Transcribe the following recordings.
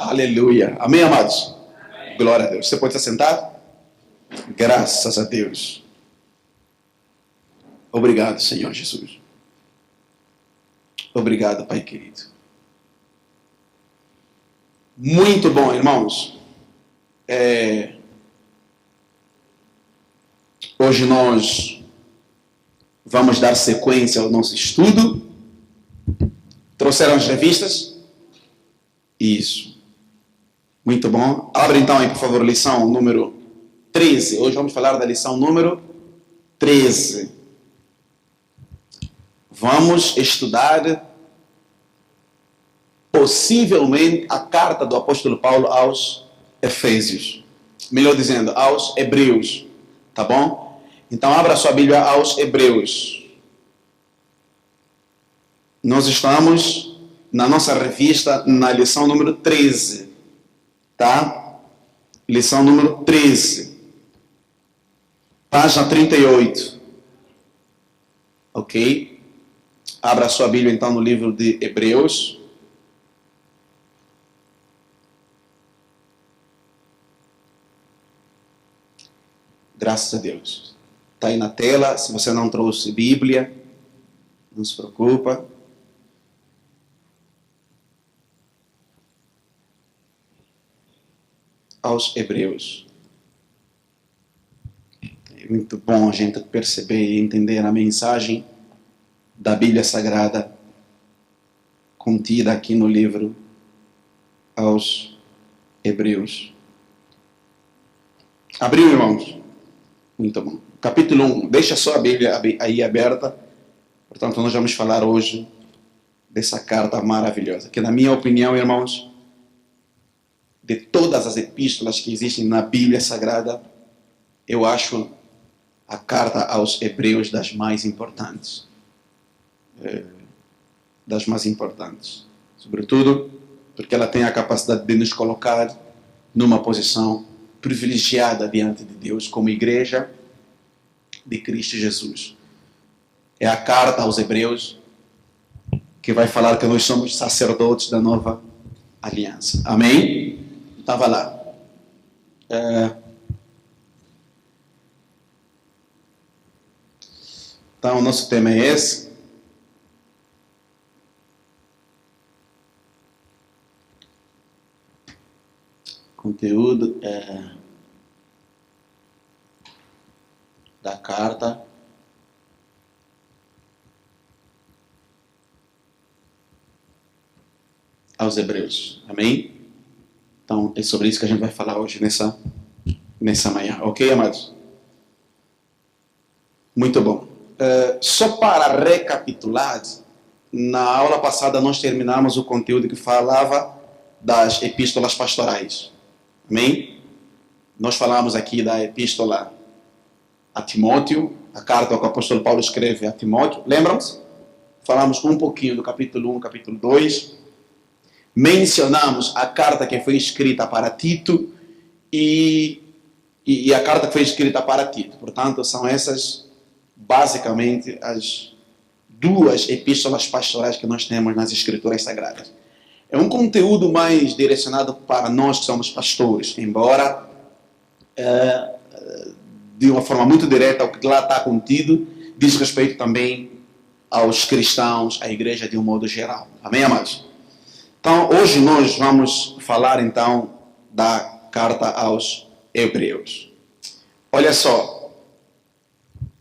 Aleluia. Amém, amados? Amém. Glória a Deus. Você pode se sentar? Graças a Deus. Obrigado, Senhor Jesus. Obrigado, Pai querido. Muito bom, irmãos. Hoje nós vamos dar sequência ao nosso estudo. Trouxeram as revistas? Isso. Muito bom. Abre então aí, por favor, lição número 13. Hoje vamos falar da lição número 13. Vamos estudar possivelmente a carta do apóstolo Paulo aos Efésios. Melhor dizendo, aos Hebreus. Tá bom? Então abra sua Bíblia aos Hebreus. Nós estamos na nossa revista na lição número 13. Tá? Lição número 13. Página 38. Ok? Abra sua Bíblia então no livro de Hebreus. Graças a Deus. Está aí na tela. Se você não trouxe Bíblia, não se preocupa. Aos Hebreus. É muito bom a gente perceber e entender a mensagem da Bíblia Sagrada contida aqui no livro aos Hebreus. Abriu, irmãos? Muito bom. Capítulo 1. Deixa só a Bíblia aí aberta. Portanto, nós vamos falar hoje dessa carta maravilhosa, que na minha opinião, irmãos, de todas as epístolas que existem na Bíblia Sagrada, eu acho a carta aos Hebreus das mais importantes. Das mais importantes. Sobretudo porque ela tem a capacidade de nos colocar numa posição privilegiada diante de Deus como igreja de Cristo Jesus. É a carta aos Hebreus que vai falar que nós somos sacerdotes da nova aliança. Amém? Estava lá. Então, o nosso tema é esse. Conteúdo da carta aos Hebreus. Amém? Então, é sobre isso que a gente vai falar hoje nessa manhã. Ok, amados? Muito bom. Só para recapitular, na aula passada nós terminamos o conteúdo que falava das epístolas pastorais. Amém? Nós falamos aqui da epístola a Timóteo, a carta que o apóstolo Paulo escreve a Timóteo. Lembram-se? Falamos um pouquinho do capítulo 1, capítulo 2. Mencionamos a carta que foi escrita para Tito e a carta que foi escrita para Tito. Portanto, são essas basicamente as duas epístolas pastorais que nós temos nas Escrituras Sagradas. É um conteúdo mais direcionado para nós que somos pastores, embora de uma forma muito direta, o que lá está contido diz respeito também aos cristãos, à igreja de um modo geral. Amém, amados? Então, hoje nós vamos falar então da carta aos Hebreus. Olha só,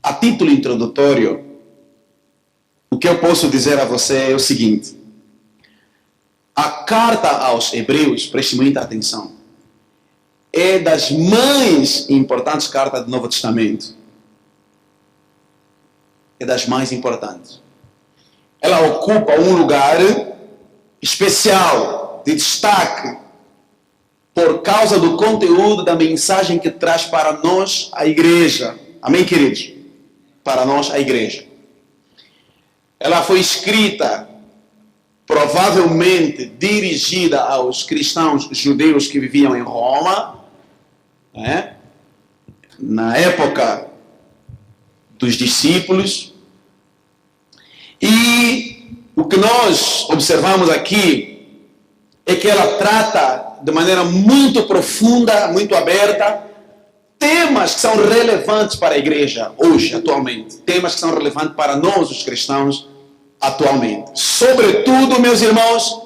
a título introdutório, o que eu posso dizer a você é o seguinte: a carta aos Hebreus, preste muita atenção, é das mais importantes cartas do Novo Testamento. É das mais importantes. Ela ocupa um lugar especial, de destaque, por causa do conteúdo da mensagem que traz para nós a igreja. Amém, queridos? Para nós a igreja. Ela foi escrita, provavelmente dirigida aos cristãos judeus que viviam em Roma, na época dos discípulos. E o que nós observamos aqui é que ela trata de maneira muito profunda, muito aberta, temas que são relevantes para a igreja hoje, atualmente. Temas que são relevantes para nós, os cristãos, atualmente. Sobretudo, meus irmãos,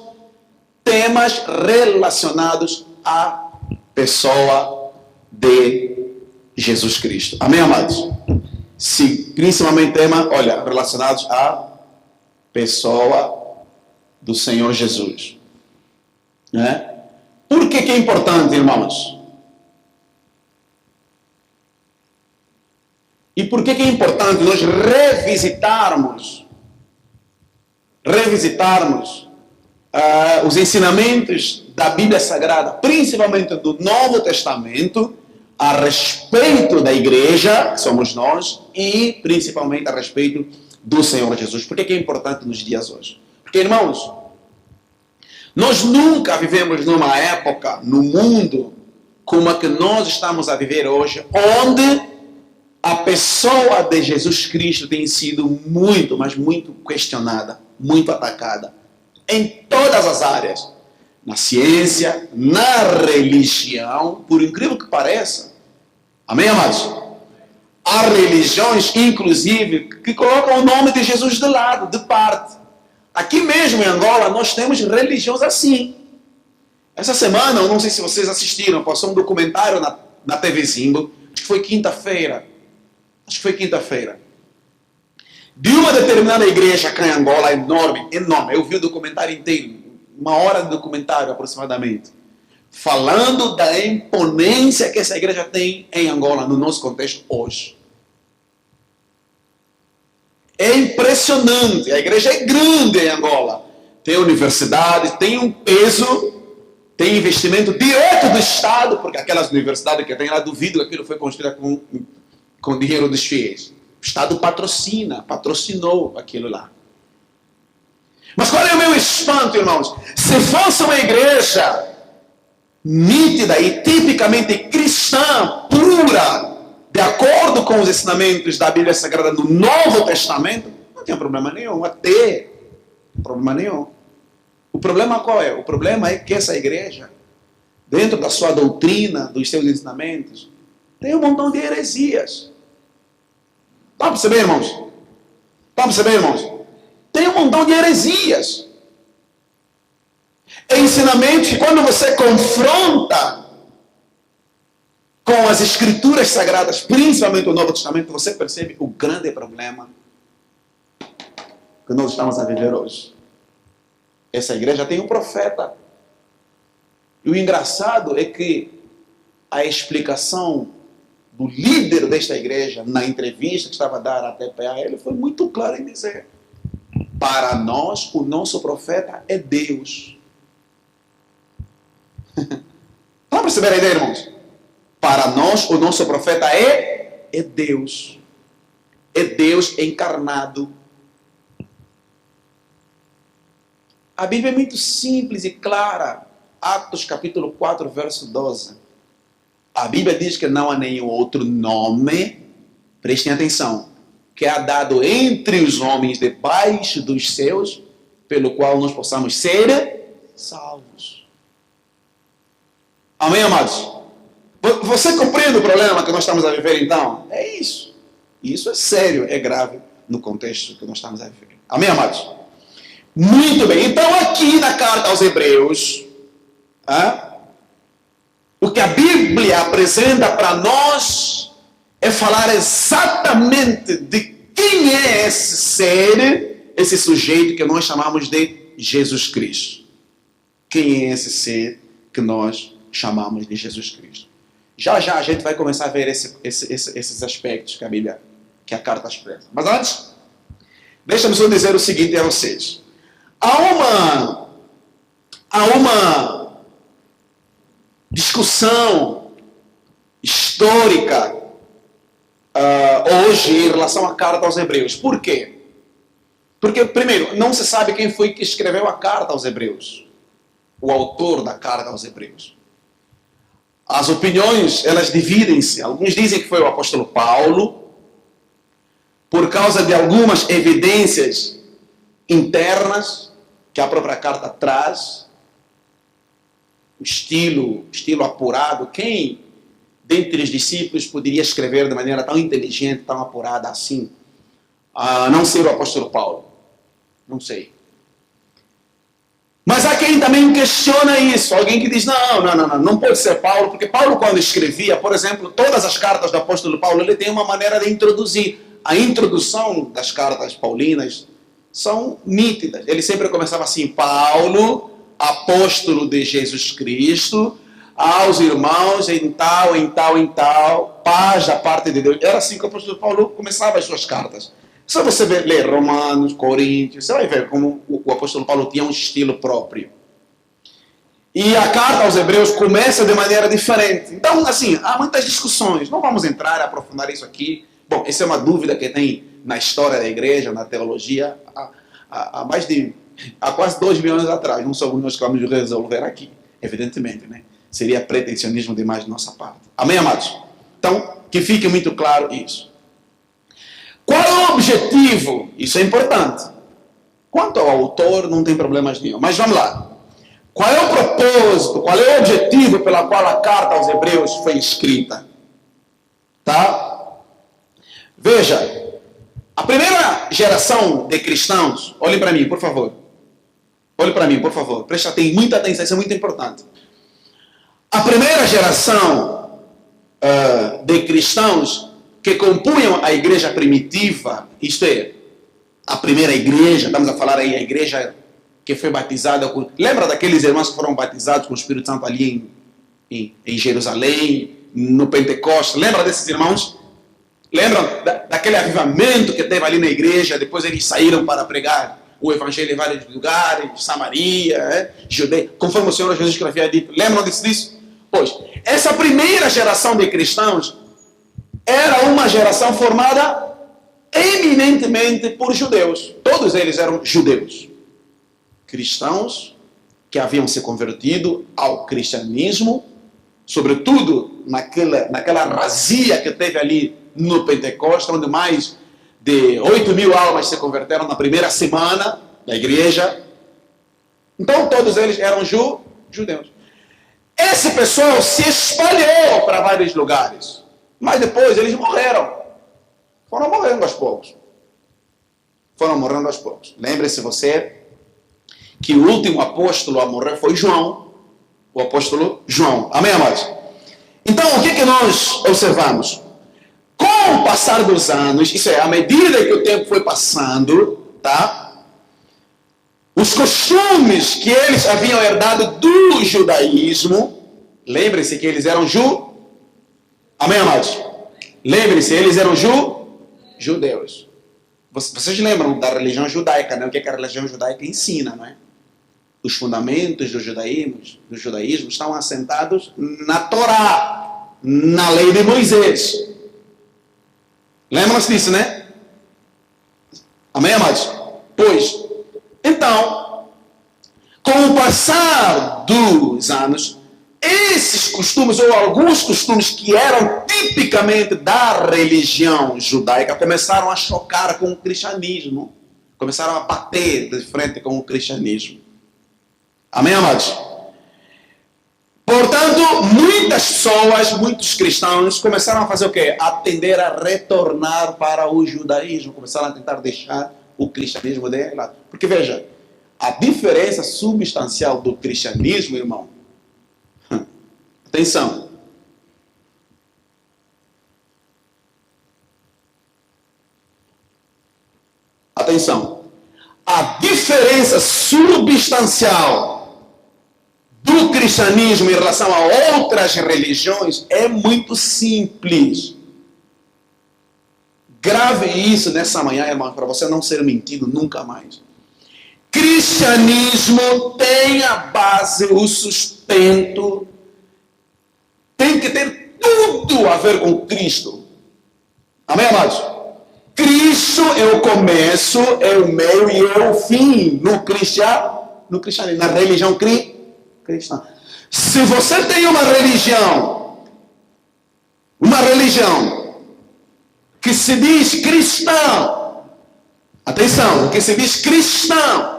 temas relacionados à pessoa de Jesus Cristo. Amém, amados? Sim, principalmente temas, olha, relacionados à pessoa do Senhor Jesus. Né? Por que é importante, irmãos? E por que é importante nós revisitarmos os ensinamentos da Bíblia Sagrada, principalmente do Novo Testamento, a respeito da igreja, que somos nós, e principalmente a respeito do Senhor Jesus. Por que é importante nos dias hoje? Porque, irmãos, nós nunca vivemos numa época, no mundo, como a que nós estamos a viver hoje, onde a pessoa de Jesus Cristo tem sido muito, mas muito questionada, muito atacada, em todas as áreas. Na ciência, na religião, por incrível que pareça. Amém, amados? Há religiões, inclusive, que colocam o nome de Jesus de lado, de parte. Aqui mesmo em Angola, nós temos religiões assim. Essa semana, eu não sei se vocês assistiram, passou um documentário na TV Zimbo, acho que foi quinta-feira. De uma determinada igreja aqui em Angola, enorme. Eu vi o documentário inteiro, 1 hora de documentário aproximadamente, falando da imponência que essa igreja tem em Angola, no nosso contexto hoje. É impressionante, a igreja é grande em Angola, tem universidade, tem um peso, tem investimento direto do Estado, porque aquelas universidades que tem lá, duvido que aquilo foi construído com dinheiro dos fiéis. O Estado patrocinou aquilo lá. Mas qual é o meu espanto, irmãos? Se fosse uma igreja nítida e tipicamente cristã, pura, de acordo com os ensinamentos da Bíblia Sagrada no Novo Testamento, não tinha problema nenhum, problema nenhum. O problema qual é? O problema é que essa igreja, dentro da sua doutrina, dos seus ensinamentos, tem um montão de heresias. Está a perceber, irmãos? Está a perceber, irmãos? Tem um montão de heresias. Ensinamentos que quando você confronta com as Escrituras Sagradas, principalmente o Novo Testamento, você percebe o grande problema que nós estamos a viver hoje. Essa igreja tem um profeta. E o engraçado é que a explicação do líder desta igreja, na entrevista que estava a dar à TPA, ele foi muito claro em dizer: para nós, o nosso profeta é Deus. Vamos perceber a ideia, irmãos? Para nós, o nosso profeta é Deus. É Deus encarnado. A Bíblia é muito simples e clara. Atos capítulo 4, verso 12. A Bíblia diz que não há nenhum outro nome, prestem atenção, que é dado entre os homens debaixo dos céus, pelo qual nós possamos ser salvos. Amém, amados? Você compreende o problema que nós estamos a viver, então? É isso. Isso é sério, é grave no contexto que nós estamos a viver. Amém, amados? Muito bem. Então, aqui na carta aos Hebreus, o que a Bíblia apresenta para nós é falar exatamente de quem é esse ser, esse sujeito que nós chamamos de Jesus Cristo. Quem é esse ser que nós chamamos de Jesus Cristo? Já a gente vai começar a ver esses aspectos que a Bíblia, que a carta expressa. Mas antes, deixa-me só dizer o seguinte a vocês. Há uma discussão histórica hoje em relação à carta aos Hebreus. Por quê? Porque, primeiro, não se sabe quem foi que escreveu a carta aos Hebreus. O autor da carta aos Hebreus. As opiniões, elas dividem-se. Alguns dizem que foi o apóstolo Paulo, por causa de algumas evidências internas que a própria carta traz. o estilo apurado. Quem dentre os discípulos poderia escrever de maneira tão inteligente, tão apurada assim? A não ser o apóstolo Paulo. Não sei. Mas há quem também questiona isso. Alguém que diz, não pode ser Paulo, porque Paulo, quando escrevia, por exemplo, todas as cartas do apóstolo Paulo, ele tem uma maneira de introduzir. A introdução das cartas paulinas são nítidas. Ele sempre começava assim: Paulo, apóstolo de Jesus Cristo, aos irmãos em tal, paz da parte de Deus. Era assim que o apóstolo Paulo começava as suas cartas. Se você ler Romanos, Coríntios, você vai ver como o apóstolo Paulo tinha um estilo próprio. E a carta aos Hebreus começa de maneira diferente. Então, assim, há muitas discussões. Não vamos entrar e aprofundar isso aqui. Bom, essa é uma dúvida que tem na história da igreja, na teologia, há quase 2.000 anos atrás. Não somos nós que vamos resolver aqui, evidentemente, né? Seria pretensionismo demais de nossa parte. Amém, amados? Então, que fique muito claro isso. Qual é o objetivo? Isso é importante. Quanto ao autor, não tem problemas nenhum. Mas vamos lá. Qual é o propósito, qual é o objetivo pela qual a carta aos Hebreus foi escrita? Tá? Veja, a primeira geração de cristãos, olhem para mim, por favor. Olhem para mim, por favor. Preste muita atenção, isso é muito importante. A primeira geração de cristãos que compunham a igreja primitiva, isto é, a primeira igreja, estamos a falar aí a igreja que foi batizada com... Lembra daqueles irmãos que foram batizados com o Espírito Santo ali em Jerusalém, no Pentecostes? Lembra desses irmãos? Lembram daquele avivamento que teve ali na igreja? Depois eles saíram para pregar o evangelho em vários lugares, Samaria, Judeia, conforme o Senhor Jesus Cristo havia dito. Lembram disso? Pois, essa primeira geração de cristãos era uma geração formada eminentemente por judeus. Todos eles eram judeus. Cristãos que haviam se convertido ao cristianismo, sobretudo naquela razia que teve ali no Pentecostes, onde mais de 8.000 almas se converteram na primeira semana da igreja. Então todos eles eram judeus. Esse pessoal se espalhou para vários lugares. Mas depois eles morreram. Foram morrendo aos poucos. Lembre-se você que o último apóstolo a morrer foi João. O apóstolo João. Amém, amados? Então, o que nós observamos? Com o passar dos anos, isso é, à medida que o tempo foi passando, tá? Os costumes que eles haviam herdado do judaísmo, lembre-se que eles eram Amém, amados? Lembre-se, eles eram judeus. Vocês lembram da religião judaica, né? O que a religião judaica ensina, não é? Os fundamentos do judaísmo estão assentados na Torá, na lei de Moisés. Lembram-se disso, né? Amém, amados? Pois, então, com o passar dos anos, esses costumes, ou alguns costumes que eram tipicamente da religião judaica, começaram a chocar com o cristianismo. Começaram a bater de frente com o cristianismo. Amém, amados? Portanto, muitas pessoas, muitos cristãos, começaram a fazer o quê? A tender a retornar para o judaísmo. Começaram a tentar deixar o cristianismo de lado. Porque, veja, a diferença substancial do cristianismo, irmão, atenção. Atenção. A diferença substancial do cristianismo em relação a outras religiões é muito simples. Grave isso nessa manhã, irmão, para você não ser mentido nunca mais. Cristianismo tem a base, o sustento, tem que ter tudo a ver com Cristo. Amém, amados? Cristo é o começo, é o meio e é o fim no cristianismo, na religião cristã. Se você tem uma religião que se diz cristão, atenção, que se diz cristão,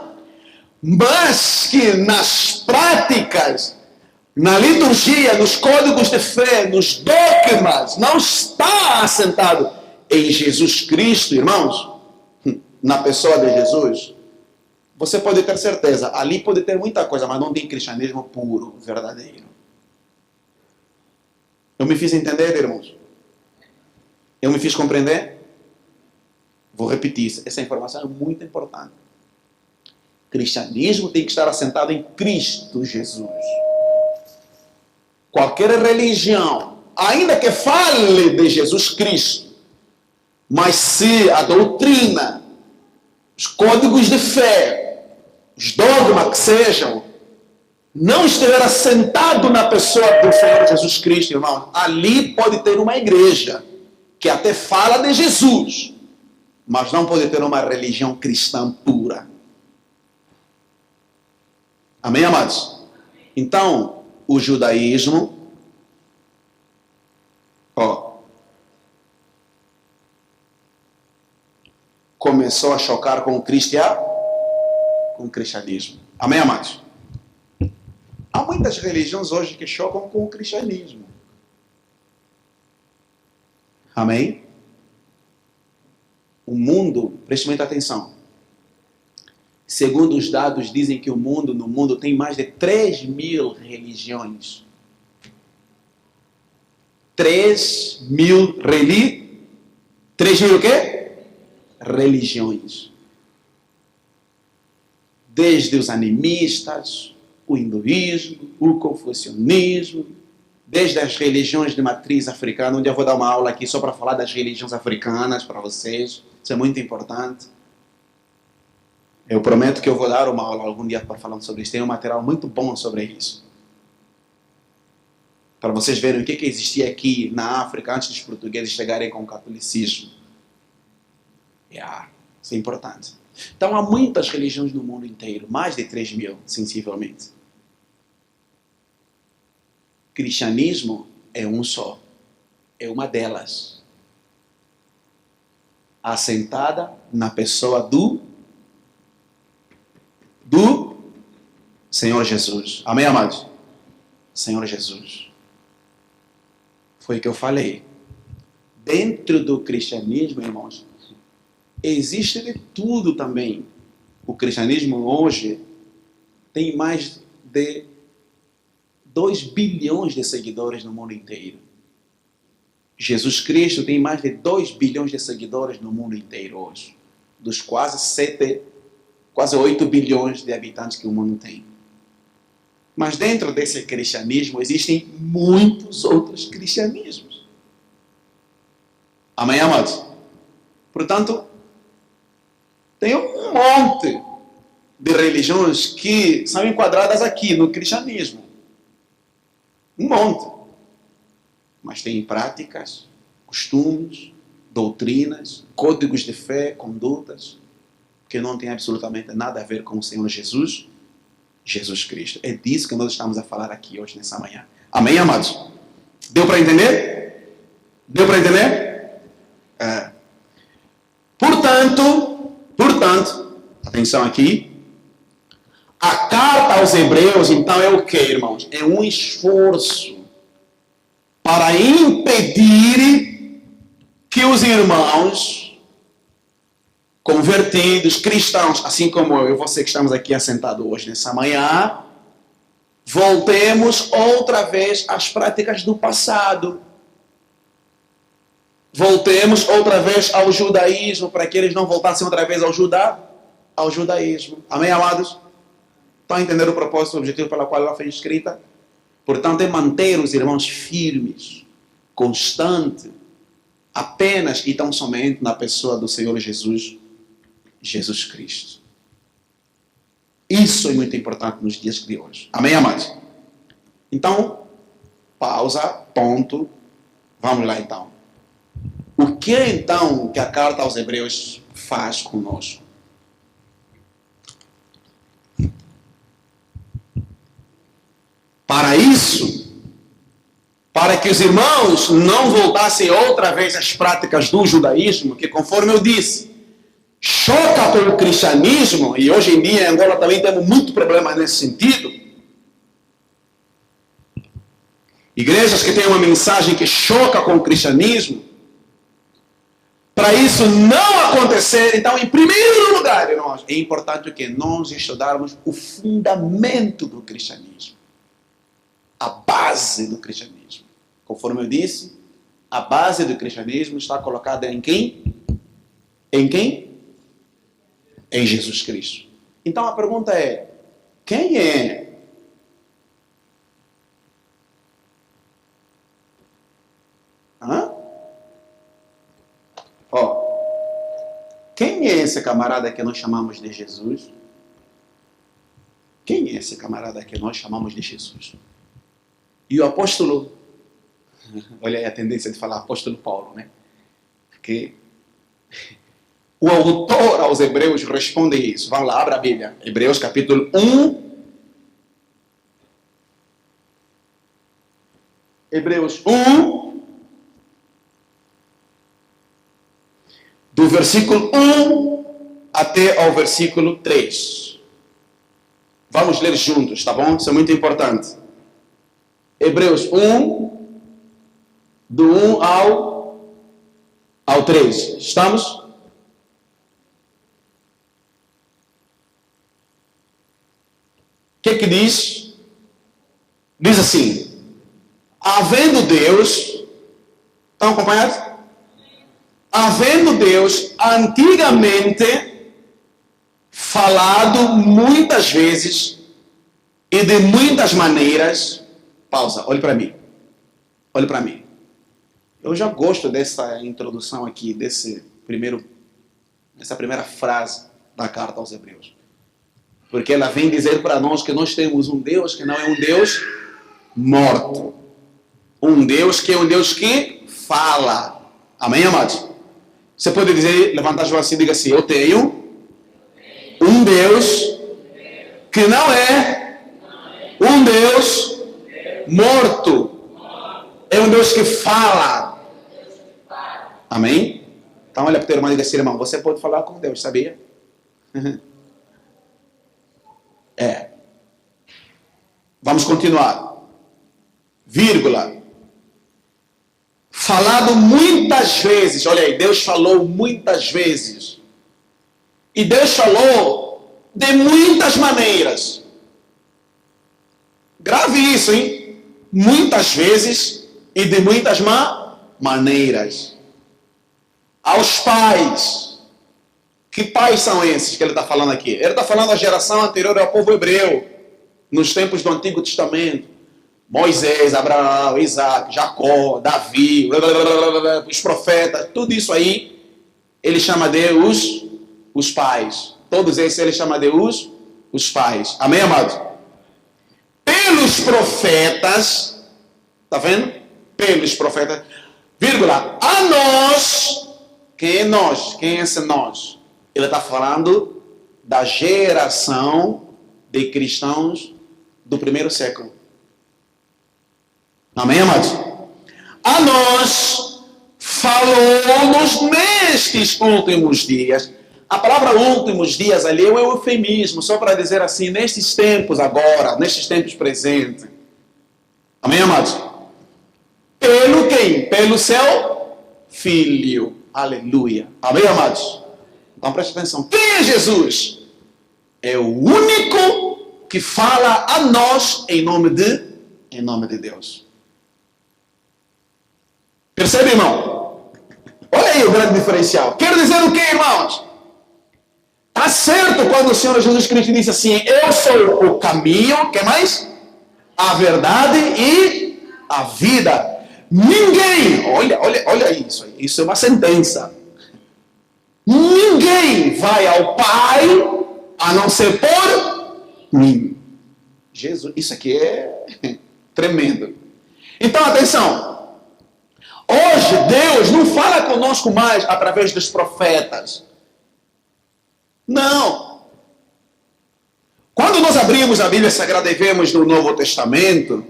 mas que nas práticas na liturgia, nos códigos de fé, nos dogmas, não está assentado em Jesus Cristo, irmãos, na pessoa de Jesus, você pode ter certeza, ali pode ter muita coisa, mas não tem cristianismo puro, verdadeiro. Eu me fiz entender, irmãos? Eu me fiz compreender? Vou repetir isso, essa informação é muito importante. Cristianismo tem que estar assentado em Cristo Jesus. Qualquer religião, ainda que fale de Jesus Cristo, mas se a doutrina, os códigos de fé, os dogmas que sejam, não estiver assentado na pessoa do Senhor Jesus Cristo, irmão, ali pode ter uma igreja que até fala de Jesus, mas não pode ter uma religião cristã pura. Amém, amados? Então, o judaísmo, começou a chocar com o cristianismo. Amém, amados? Há muitas religiões hoje que chocam com o cristianismo. Amém? O mundo, preste muita atenção. Segundo os dados, dizem que no mundo tem mais de 3.000 religiões. 3.000 o quê? Religiões. Desde os animistas, o hinduísmo, o confucionismo, desde as religiões de matriz africana, onde eu vou dar uma aula aqui só para falar das religiões africanas para vocês. Isso é muito importante. Eu prometo que eu vou dar uma aula algum dia para falar sobre isso. Tem um material muito bom sobre isso. Para vocês verem o que existia aqui na África antes dos portugueses chegarem com o catolicismo. Isso é importante. Então há muitas religiões no mundo inteiro. Mais de 3.000, sensivelmente. Cristianismo é um só. É uma delas. Assentada na pessoa do Senhor Jesus. Amém, amados? Senhor Jesus. Foi o que eu falei. Dentro do cristianismo, irmãos, existe de tudo também. O cristianismo hoje tem mais de 2 bilhões de seguidores no mundo inteiro. Jesus Cristo tem mais de 2 bilhões de seguidores no mundo inteiro hoje. Dos quase 8 bilhões de habitantes que o mundo tem. Mas dentro desse cristianismo existem muitos outros cristianismos. Amém, amados? Portanto, tem um monte de religiões que são enquadradas aqui no cristianismo. Um monte. Mas tem práticas, costumes, doutrinas, códigos de fé, condutas, que não tem absolutamente nada a ver com o Senhor Jesus Cristo. É disso que nós estamos a falar aqui hoje, nessa manhã. Amém, amados? Deu para entender? Deu para entender? Portanto, atenção aqui. A carta aos Hebreus, então, é o que, irmãos? É um esforço para impedir que os irmãos convertidos, cristãos, assim como eu e você que estamos aqui assentados hoje nessa manhã, voltemos outra vez às práticas do passado. Voltemos outra vez ao judaísmo, para que eles não voltassem outra vez ao judaísmo. Amém, amados? Estão a entender o propósito, o objetivo pelo qual ela foi escrita? Portanto, é manter os irmãos firmes, constantes, apenas e tão somente na pessoa do Senhor Jesus Cristo. Isso é muito importante nos dias de hoje. Amém, amados? Então, pausa, ponto. Vamos lá, então. O que é, então, que a carta aos Hebreus faz conosco? Para isso, para que os irmãos não voltassem outra vez às práticas do judaísmo, que, conforme eu disse, choca com o cristianismo, e hoje em dia em Angola também temos muito problema nesse sentido. igrejas que têm uma mensagem que choca com o cristianismo, para isso não acontecer, então, em primeiro lugar, irmãos, é importante que nós estudarmos o fundamento do cristianismo, a base do cristianismo. Conforme eu disse, a base do cristianismo está colocada em quem? Em quem? Em Jesus Cristo. Então a pergunta é, quem é? Quem é esse camarada que nós chamamos de Jesus? Quem é esse camarada que nós chamamos de Jesus? E o apóstolo, olha aí a tendência de falar apóstolo Paulo, né? Porque o autor aos Hebreus responde isso. Vamos lá, abra a Bíblia. Hebreus capítulo 1. Hebreus 1. Do versículo 1 até ao versículo 3. Vamos ler juntos, tá bom? Isso é muito importante. Hebreus 1, do 1 ao 3. Estamos? O que diz? Diz assim: havendo Deus, estão acompanhados? Havendo Deus antigamente falado muitas vezes e de muitas maneiras. Pausa, olhe para mim. Olhe para mim. Eu já gosto dessa introdução aqui, dessa primeira frase da carta aos Hebreus. Porque ela vem dizer para nós que nós temos um Deus que não é um Deus morto. Um Deus que é um Deus que fala. Amém, amados? Você pode dizer, levantar as mãos assim e diga assim: eu tenho um Deus que não é um Deus morto. É um Deus que fala. Amém? Então olha para o teu irmão e diga assim: irmão, você pode falar com Deus, sabia? Vamos continuar. Vírgula. Falado muitas vezes. Olha aí, Deus falou muitas vezes. E Deus falou de muitas maneiras. Grave isso, hein? Muitas vezes e de muitas maneiras. Aos pais. Que pais são esses que ele está falando aqui? Ele está falando da geração anterior ao povo hebreu, nos tempos do Antigo Testamento. Moisés, Abraão, Isaac, Jacó, Davi, os profetas, tudo isso aí, ele chama de os pais. Todos esses ele chama de os pais. Amém, amados? Pelos profetas, tá vendo? Pelos profetas, vírgula, a nós. Quem é nós? Quem é esse nós? Ele está falando da geração de cristãos do primeiro século. Amém, amados? A nós falou-nos nestes últimos dias. A palavra últimos dias ali é um eufemismo, só para dizer assim, nestes tempos agora, nestes tempos presentes. Amém, amados? Pelo quem? Pelo seu Filho. Aleluia. Amém, amados? Então preste atenção. Quem é Jesus? É o único que fala a nós em nome de Deus. Percebe, irmão? Olha aí o grande diferencial. Quero dizer o que, irmãos? Está certo quando o Senhor Jesus Cristo disse assim: eu sou o caminho, que mais? A verdade e a vida. Ninguém, olha isso aí. Isso é uma sentença. Ninguém vai ao Pai a não ser por mim. Jesus, isso aqui é tremendo. Então, atenção. Hoje, Deus não fala conosco mais através dos profetas. Não. Quando nós abrimos a Bíblia Sagrada e vemos no Novo Testamento,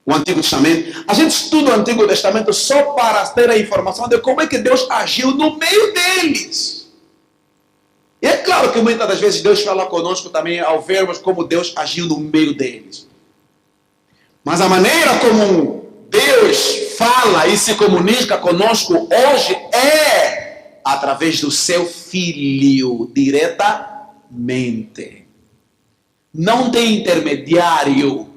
o Antigo Testamento, a gente estuda o Antigo Testamento só para ter a informação de como é que Deus agiu no meio deles. E é claro que muitas das vezes Deus fala conosco também ao vermos como Deus agiu no meio deles. Mas a maneira como Deus fala e se comunica conosco hoje é através do seu Filho, diretamente. Não tem intermediário.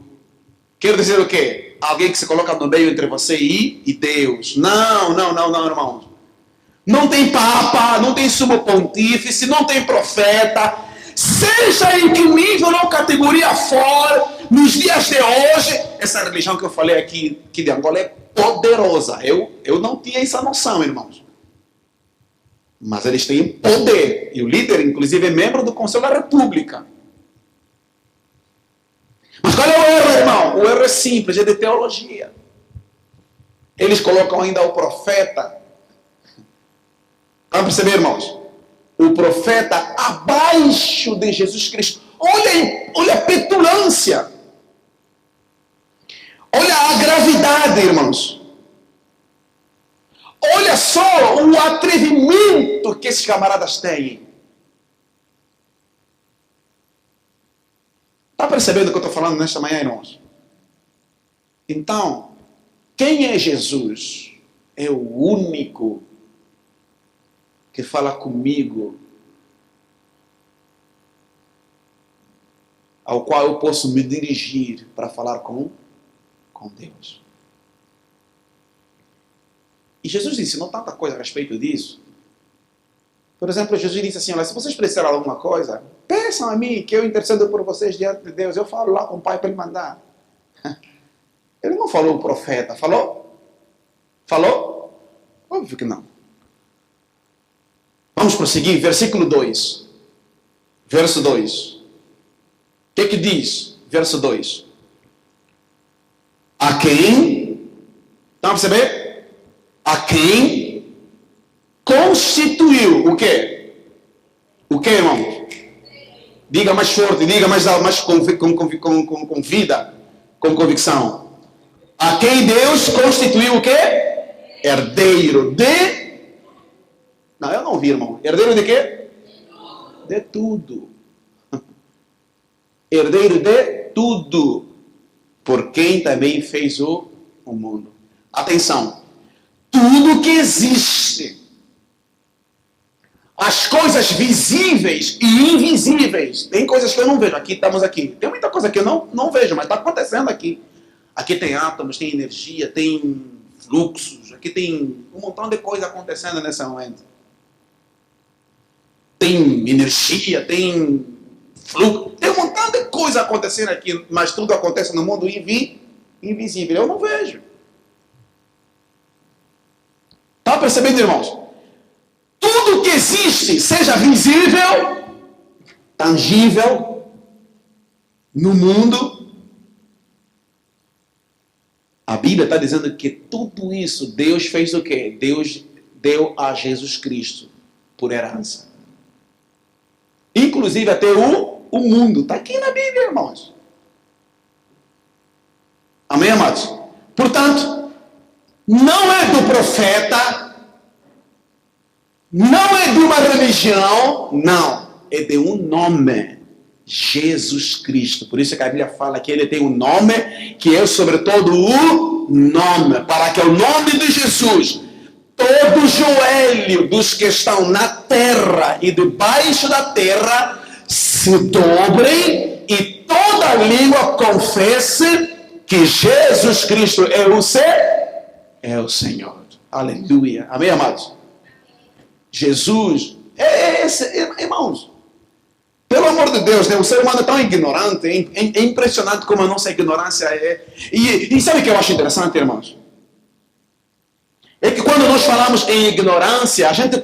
Quero dizer o quê? Alguém que se coloca no meio entre você e Deus. Não, irmãos. Não tem papa, não tem sumo pontífice, não tem profeta. Seja em que nível ou categoria for, nos dias de hoje, essa religião que eu falei aqui de Angola é poderosa. Eu não tinha essa noção, irmãos. Mas eles têm poder. E o líder, inclusive, é membro do Conselho da República. Mas qual é o erro, irmão? O erro é simples, é de teologia. Eles colocam ainda o profeta. Vamos perceber, irmãos? O profeta abaixo de Jesus Cristo. Olha a petulância. Olha a gravidade, irmãos. Olha só o atrevimento que esses camaradas têm. Está percebendo o que eu estou falando nesta manhã, irmãos? Então, quem é Jesus? É o único que fala comigo, ao qual eu posso me dirigir para falar com Deus. E Jesus ensinou tanta coisa a respeito disso. Por exemplo, Jesus disse assim, olha, se vocês precisarem de alguma coisa, peçam a mim que eu intercedo por vocês diante de Deus. Eu falo lá com o Pai para ele mandar. Ele não falou o profeta, falou? Falou? Óbvio que não. Vamos prosseguir, versículo 2. Verso 2. O que diz? Verso 2. A quem? Estão a perceber? A quem constituiu o quê? O quê, irmão? Diga mais forte, diga mais com vida, com convicção. A quem Deus constituiu o quê? Herdeiro de... Não, eu não ouvi, irmão. Herdeiro de quê? De tudo. Herdeiro de tudo. Por quem também fez o mundo. Atenção. Tudo que existe. As coisas visíveis e invisíveis. Tem coisas que eu não vejo. Estamos aqui. Tem muita coisa que eu não vejo, mas está acontecendo aqui. Aqui tem átomos, tem energia, tem fluxos. Aqui tem um montão de coisa acontecendo nesse momento. Tem energia, tem fluxo. Tem um montão de coisa acontecendo aqui, mas tudo acontece no mundo invisível. Eu não vejo. Está percebendo, irmãos? Tudo que existe, seja visível, tangível, no mundo, a Bíblia está dizendo que tudo isso, Deus fez o quê? Deus deu a Jesus Cristo por herança. Inclusive até o mundo. Está aqui na Bíblia, irmãos. Amém, amados? Portanto, não é do profeta, não é de uma religião, não. É de um nome. Jesus Cristo. Por isso que a Bíblia fala que ele tem um nome que é sobretudo o nome. Para que o nome de Jesus, todo joelho dos que estão na terra e debaixo da terra se dobrem e toda língua confesse que Jesus Cristo é o Senhor. Aleluia. Amém, amados? Jesus é esse, irmãos. Pelo amor de Deus, né? O ser humano é tão ignorante, é impressionante como a nossa ignorância é. E sabe o que eu acho interessante, irmãos? É que quando nós falamos em ignorância, a gente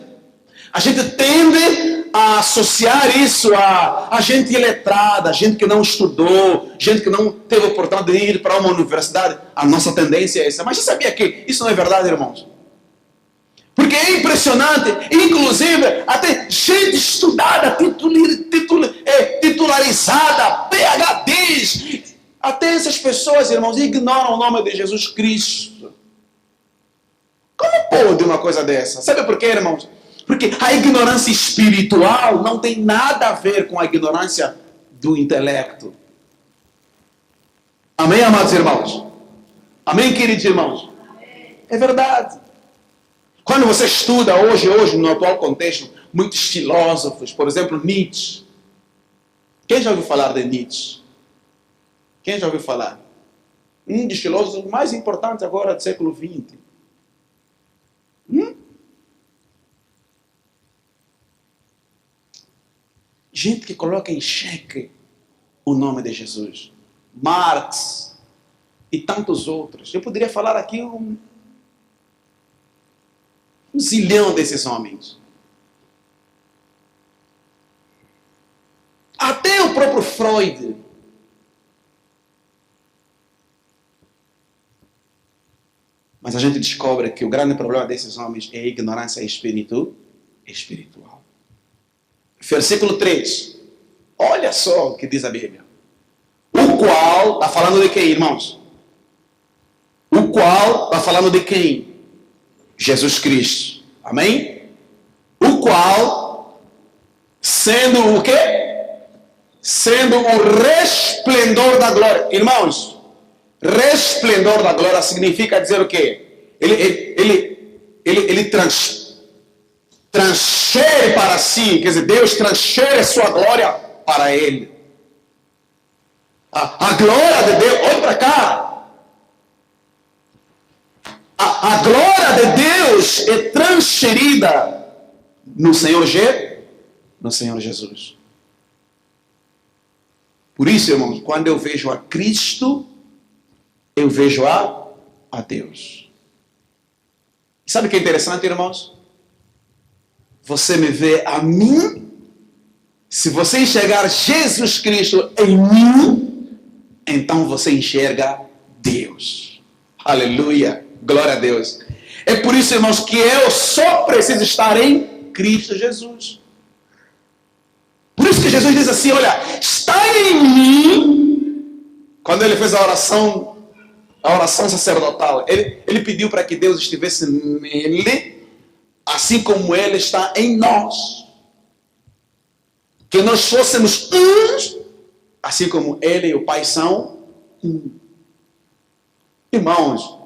tende a associar isso a gente iletrada, a gente que não estudou, gente que não teve a oportunidade de ir para uma universidade. A nossa tendência é essa. Mas você sabia que isso não é verdade, irmãos? Porque é impressionante, inclusive, até gente estudada, titularizada, PhDs, até essas pessoas, irmãos, ignoram o nome de Jesus Cristo. Como pode uma coisa dessa? Sabe por quê, irmãos? Porque a ignorância espiritual não tem nada a ver com a ignorância do intelecto. Amém, amados irmãos? Amém, queridos irmãos? É verdade. Quando você estuda hoje, no atual contexto, muitos filósofos, por exemplo, Nietzsche. Quem já ouviu falar de Nietzsche? Quem já ouviu falar? Um dos filósofos mais importantes agora do século XX. Gente que coloca em xeque o nome de Jesus. Marx e tantos outros. Eu poderia falar aqui um zilhão desses homens. Até o próprio Freud. Mas a gente descobre que o grande problema desses homens é a ignorância espiritual. Versículo 3. Olha só o que diz a Bíblia. O qual, está falando de quem, irmãos? O qual, está falando de quem? Jesus Cristo. Amém? O qual, sendo o quê? Sendo o resplendor da glória. Irmãos, resplendor da glória significa dizer o quê? Ele transfere para si, quer dizer, Deus transfere sua glória para ele. A glória de Deus, olha para cá. A glória de Deus é transferida no Senhor Jesus. Por isso, irmãos, quando eu vejo a Cristo, eu vejo a Deus. Sabe o que é interessante, irmãos? Você me vê a mim. Se você enxergar Jesus Cristo em mim, então você enxerga Deus. Aleluia. Glória a Deus. É por isso, irmãos, que eu só preciso estar em Cristo Jesus. Por isso que Jesus diz assim, olha, está em mim. Quando ele fez a oração sacerdotal, ele pediu para que Deus estivesse nele, assim como ele está em nós. Que nós fôssemos uns, assim como ele e o Pai são um. Irmãos,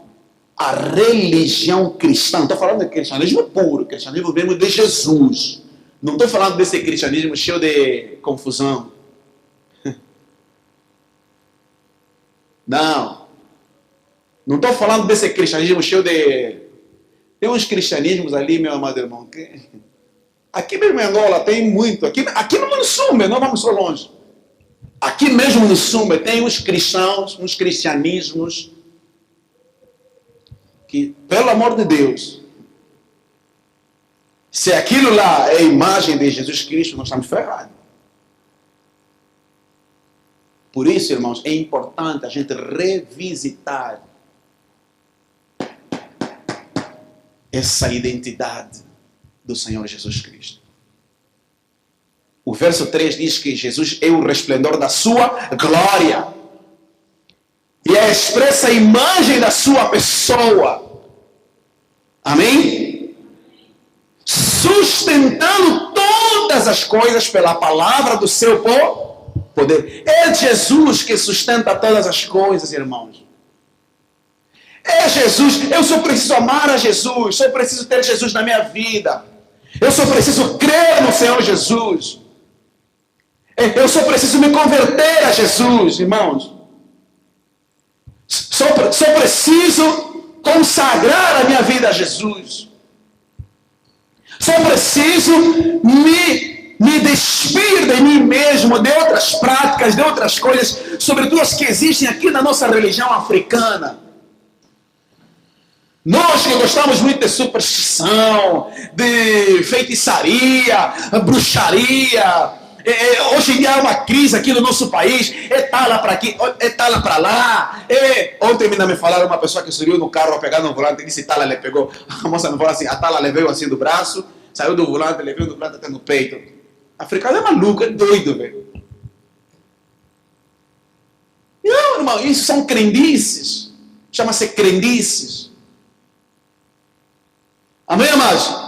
a religião cristã, não estou falando de cristianismo puro, cristianismo mesmo de Jesus. Não estou falando desse cristianismo cheio de confusão. Não estou falando desse cristianismo cheio de... Tem uns cristianismos ali, meu amado irmão, que... Aqui mesmo em Angola tem muito. Aqui no Munsumbe, não vamos so longe. Aqui mesmo no Sumbe tem uns cristãos, uns cristianismos que, pelo amor de Deus, se aquilo lá é a imagem de Jesus Cristo, nós estamos ferrados. Por isso, irmãos, é importante a gente revisitar essa identidade do Senhor Jesus Cristo. O verso 3 diz que Jesus é o resplendor da sua glória. E é a expressa imagem da sua pessoa. Amém? Sustentando todas as coisas pela palavra do seu poder. É Jesus que sustenta todas as coisas, irmãos. É Jesus. Eu só preciso amar a Jesus. Só preciso ter Jesus na minha vida. Eu só preciso crer no Senhor Jesus. Eu só preciso me converter a Jesus, irmãos. Só preciso consagrar a minha vida a Jesus. Só preciso me despir de mim mesmo, de outras práticas, de outras coisas, sobretudo as que existem aqui na nossa religião africana. Nós que gostamos muito de superstição, de feitiçaria, bruxaria. Hoje em dia há uma crise aqui no nosso país. É tala para aqui, é tala para lá. Ontem ainda me falaram uma pessoa que subiu no carro a pegar no volante e disse tala, ele pegou. A moça me falou assim, a tala levou assim do braço, saiu do volante, levou do volante até no peito. Africano é maluco, é doido, velho. Não, irmão, isso são crendices. Chama-se crendices. Amém, amados?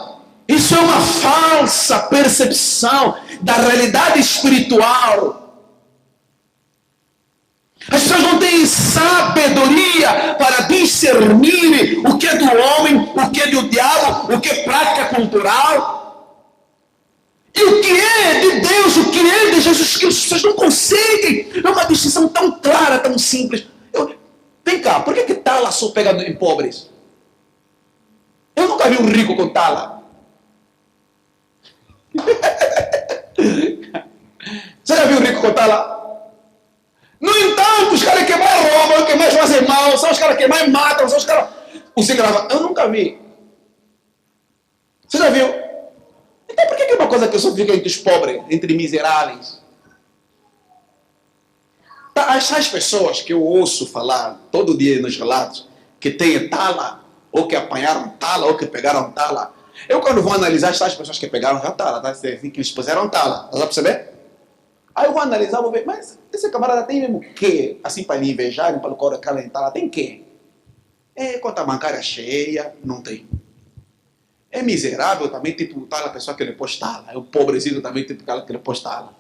Isso é uma falsa percepção da realidade espiritual. As pessoas não têm sabedoria para discernir o que é do homem, o que é do diabo, o que é prática cultural. E o que é de Deus, o que é de Jesus Cristo. Vocês não conseguem. É uma distinção tão clara, tão simples. Vem cá, por que tala só pega em pobres? Eu nunca vi um rico com tala. Você já viu um rico com tala? No entanto, os caras que mais roubam, que mais fazem mal, são os caras que mais matam, são os caras... O cigarro, eu nunca vi. Você já viu? Então por que é uma coisa que só fica entre os pobres, entre miseráveis? As pessoas que eu ouço falar todo dia nos relatos, que têm tala, ou que apanharam tala, ou que pegaram tala. Eu quando vou analisar essas pessoas que pegaram já tala, tá? Que eles puseram tala, dá pra perceber? Aí eu vou analisar, vou ver, mas esse camarada tem mesmo o quê? Assim para lhe invejar, para o calentar, tem quê? É conta bancária cheia, não tem. É miserável também, tipo tal pessoa que ele pôs tala. É o pobrezinho também, tipo aquela que ele pôs tala.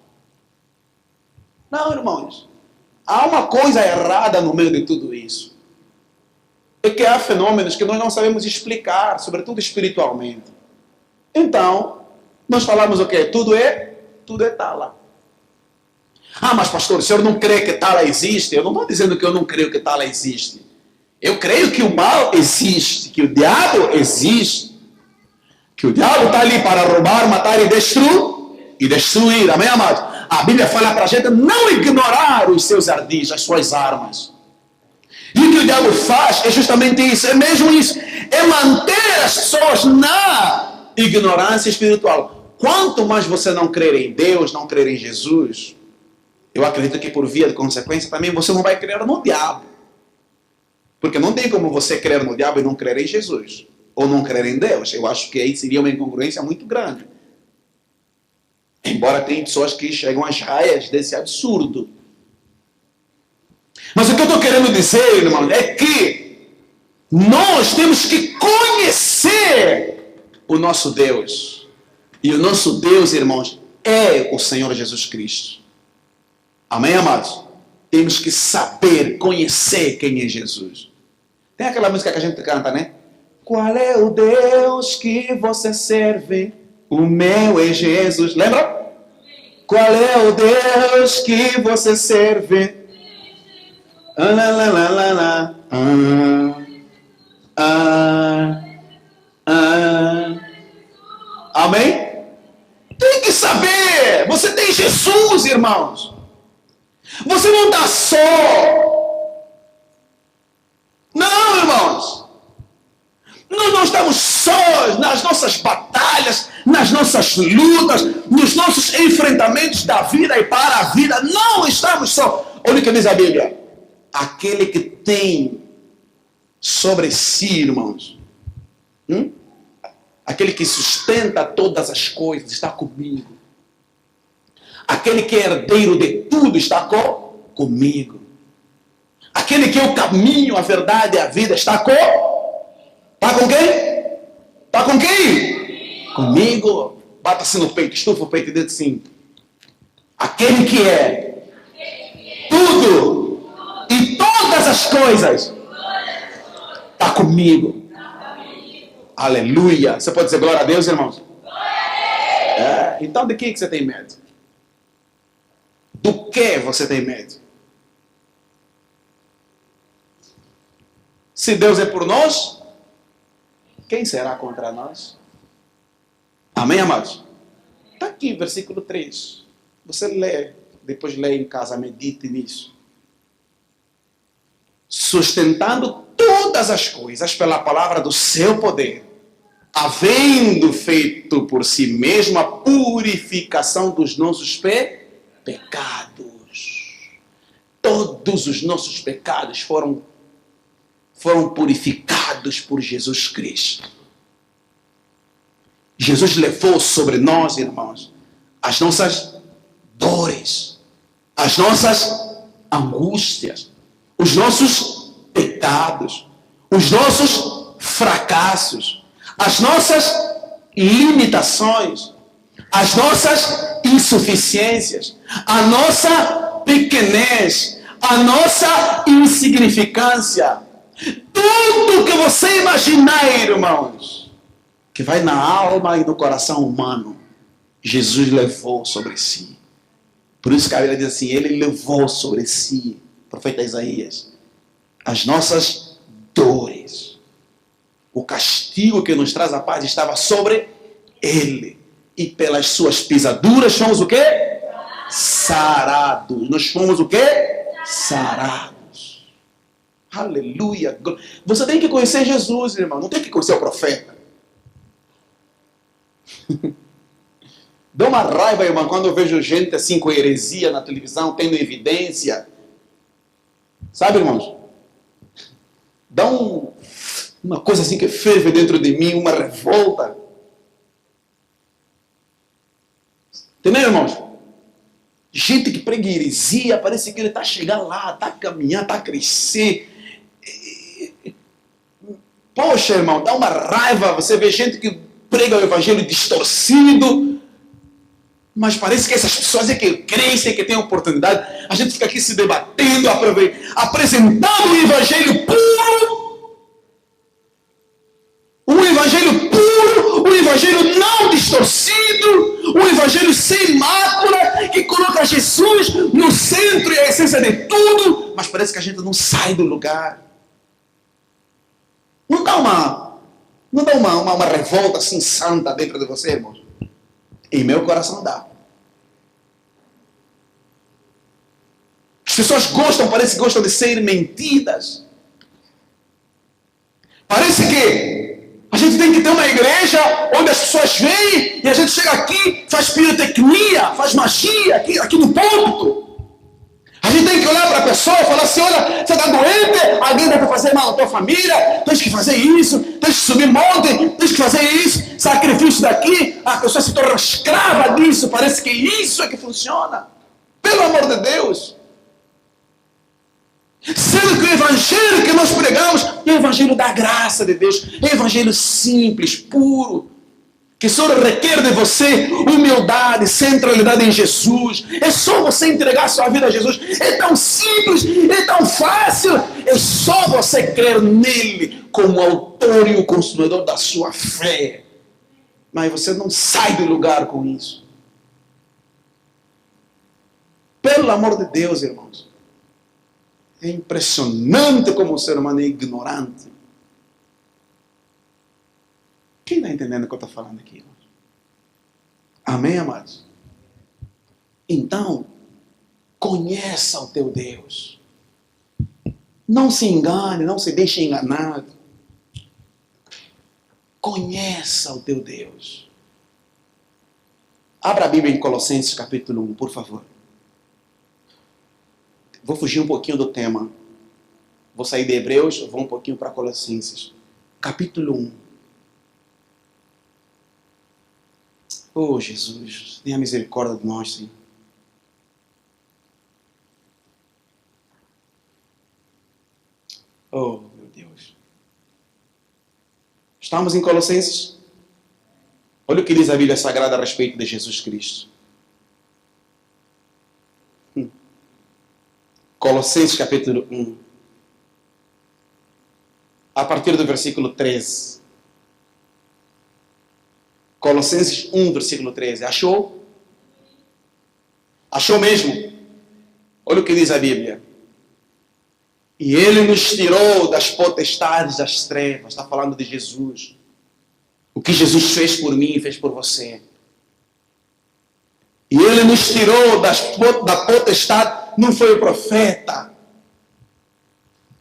Não, irmãos. Há uma coisa errada no meio de tudo isso. É que há fenômenos que nós não sabemos explicar, sobretudo espiritualmente. Então, nós falamos o quê? Tudo é tala. Ah, mas pastor, o senhor não crê que tala existe? Eu não estou dizendo que eu não creio que tala existe. Eu creio que o mal existe, que o diabo existe. Que o diabo está ali para roubar, matar e destruir. Amém, amados? A Bíblia fala para a gente não ignorar os seus ardis, as suas armas. E o que o diabo faz é justamente isso, é mesmo isso. É manter as pessoas na ignorância espiritual. Quanto mais você não crer em Deus, não crer em Jesus, eu acredito que por via de consequência também você não vai crer no diabo. Porque não tem como você crer no diabo e não crer em Jesus. Ou não crer em Deus. Eu acho que aí seria uma incongruência muito grande. Embora tenha pessoas que chegam às raias desse absurdo. Mas o que eu estou querendo dizer, irmão, é que nós temos que conhecer o nosso Deus. E o nosso Deus, irmãos, é o Senhor Jesus Cristo. Amém, amados? Temos que saber, conhecer quem é Jesus. Tem aquela música que a gente canta, né? Qual é o Deus que você serve? O meu é Jesus. Lembra? Qual é o Deus que você serve? Ah, lá, lá, lá, lá, lá. Amém? Tem que saber. Você tem Jesus, irmãos. Você não está só. Não, irmãos. Nós não estamos sós nas nossas batalhas, nas nossas lutas, nos nossos enfrentamentos da vida e para a vida. Não estamos só. Olha o que diz a Bíblia. Aquele que tem sobre si, irmãos, aquele que sustenta todas as coisas, está comigo. Aquele que é herdeiro de tudo está comigo. Aquele que é o caminho, a verdade e a vida está com quem? Está com quem? Comigo. Bata-se no peito, estufa o peito e diz assim. Aquele que é tudo e todas as coisas está comigo. Aleluia. Você pode dizer glória a Deus, irmãos? Então de que você tem medo? Do que você tem medo? Se Deus é por nós, quem será contra nós? Amém, amados? Está aqui, versículo 3. Você lê, depois lê em casa, medite nisso. Sustentando todas as coisas pela palavra do seu poder, havendo feito por si mesmo a purificação dos nossos pecados. Todos os nossos pecados foram purificados por Jesus Cristo. Jesus levou sobre nós, irmãos, as nossas dores, as nossas angústias, os nossos pecados, os nossos fracassos, as nossas limitações, as nossas insuficiências, a nossa pequenez, a nossa insignificância. Tudo que você imaginar, irmãos, que vai na alma e no coração humano, Jesus levou sobre si. Por isso que a Bíblia diz assim, ele levou sobre si, profeta Isaías, as nossas dores. O castigo que nos traz a paz estava sobre ele. E pelas suas pisaduras fomos o quê? Sarados. Nós fomos o quê? Sarados. Aleluia. Você tem que conhecer Jesus, irmão. Não tem que conhecer o profeta. Dá uma raiva, irmão, quando eu vejo gente assim com heresia na televisão, tendo evidência. Sabe, irmãos? Dá uma coisa assim que ferve dentro de mim, uma revolta. Entendeu, irmãos? Gente que prega heresia, parece que ele está a chegar lá, está a caminhar, está a crescer. Poxa, irmão, dá uma raiva. Você vê gente que prega o evangelho distorcido, mas parece que essas pessoas é que crescem, que têm oportunidade. A gente fica aqui se debatendo, apresentando um evangelho puro. Um evangelho puro, um evangelho não distorcido, um evangelho sem mácula, que coloca Jesus no centro e a essência de tudo, mas parece que a gente não sai do lugar. Não dá uma revolta assim santa dentro de você, irmãos? Em meu coração dá. As pessoas gostam, parece que gostam de ser mentidas. Parece que a gente tem que ter uma igreja onde as pessoas vêm e a gente chega aqui, faz pirotecnia, faz magia aqui no púlpito. A gente tem que olhar para a pessoa e falar assim, olha, você está doente, alguém vai fazer mal à tua família, tens que fazer isso, tens que subir monte, tens que fazer isso, sacrifício daqui, a pessoa se torna escrava disso, parece que isso é que funciona. Pelo amor de Deus. Sendo que o evangelho que nós pregamos é o evangelho da graça de Deus, é o evangelho simples, puro, que só requer de você humildade, centralidade em Jesus. É só você entregar a sua vida a Jesus. É tão simples, é tão fácil. É só você crer nele como autor e o consumidor da sua fé. Mas você não sai do lugar com isso. Pelo amor de Deus, irmãos. É impressionante como o ser humano é ignorante. Quem está entendendo o que eu estou falando aqui? Amém, amados? Então, conheça o teu Deus. Não se engane, não se deixe enganado. Conheça o teu Deus. Abra a Bíblia em Colossenses capítulo 1, por favor. Vou fugir um pouquinho do tema. Vou sair de Hebreus, vou um pouquinho para Colossenses. Capítulo 1. Oh, Jesus, tenha misericórdia de nós, Senhor. Oh, meu Deus. Estamos em Colossenses? Olha o que diz a Bíblia Sagrada a respeito de Jesus Cristo. Colossenses capítulo 1. A partir do versículo 13. Colossenses 1, versículo 13. Achou? Achou mesmo? Olha o que diz a Bíblia. E ele nos tirou das potestades das trevas. Está falando de Jesus. O que Jesus fez por mim e fez por você. E ele nos tirou da potestade. Não foi o profeta.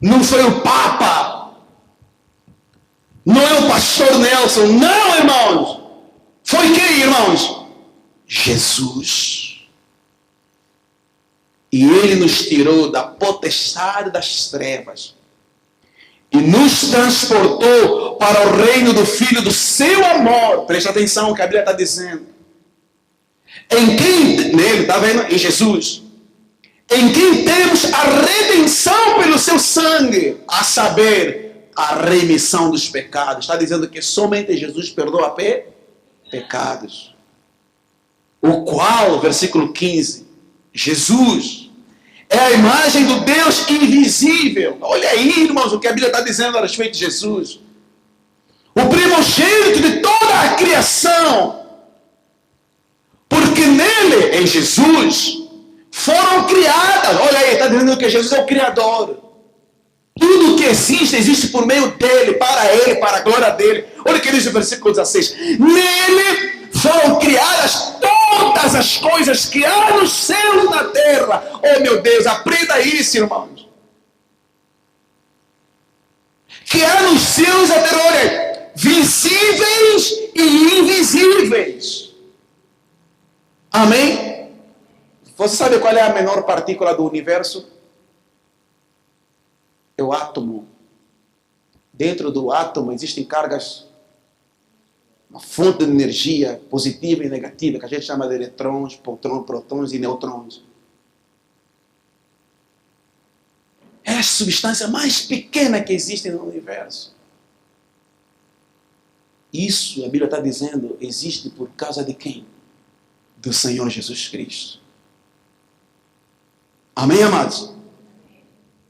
Não foi o Papa. Não é o pastor Nelson. Não, irmãos. Foi quem, irmãos? Jesus. E ele nos tirou da potestade das trevas e nos transportou para o reino do Filho do seu amor. Presta atenção no que a Bíblia está dizendo. Em quem, nele, está vendo? Em Jesus. Em quem temos a redenção pelo seu sangue, a saber, a remissão dos pecados. Está dizendo que somente Jesus perdoa pecados. O qual, versículo 15, Jesus É a imagem do Deus invisível. Olha aí, irmãos, o que a Bíblia está dizendo a respeito de Jesus. O primogênito de toda a criação. Porque nele, em Jesus, foram criadas. Olha aí, está dizendo que Jesus é o Criador. Tudo que existe, existe por meio dele, para a glória dele. Olha o que diz no versículo 16. Nele foram criadas todas as coisas que há no céu e na terra. Oh meu Deus, aprenda isso, irmãos. Que há nos céus e na terra, olha, visíveis e invisíveis. Amém? Você sabe qual é a menor partícula do universo? É o átomo. Dentro do átomo existem cargas, uma fonte de energia positiva e negativa, que a gente chama de eletrons, prótons e neutrons. É a substância mais pequena que existe no universo. Isso, a Bíblia está dizendo, existe por causa de quem? Do Senhor Jesus Cristo. Amém, amados?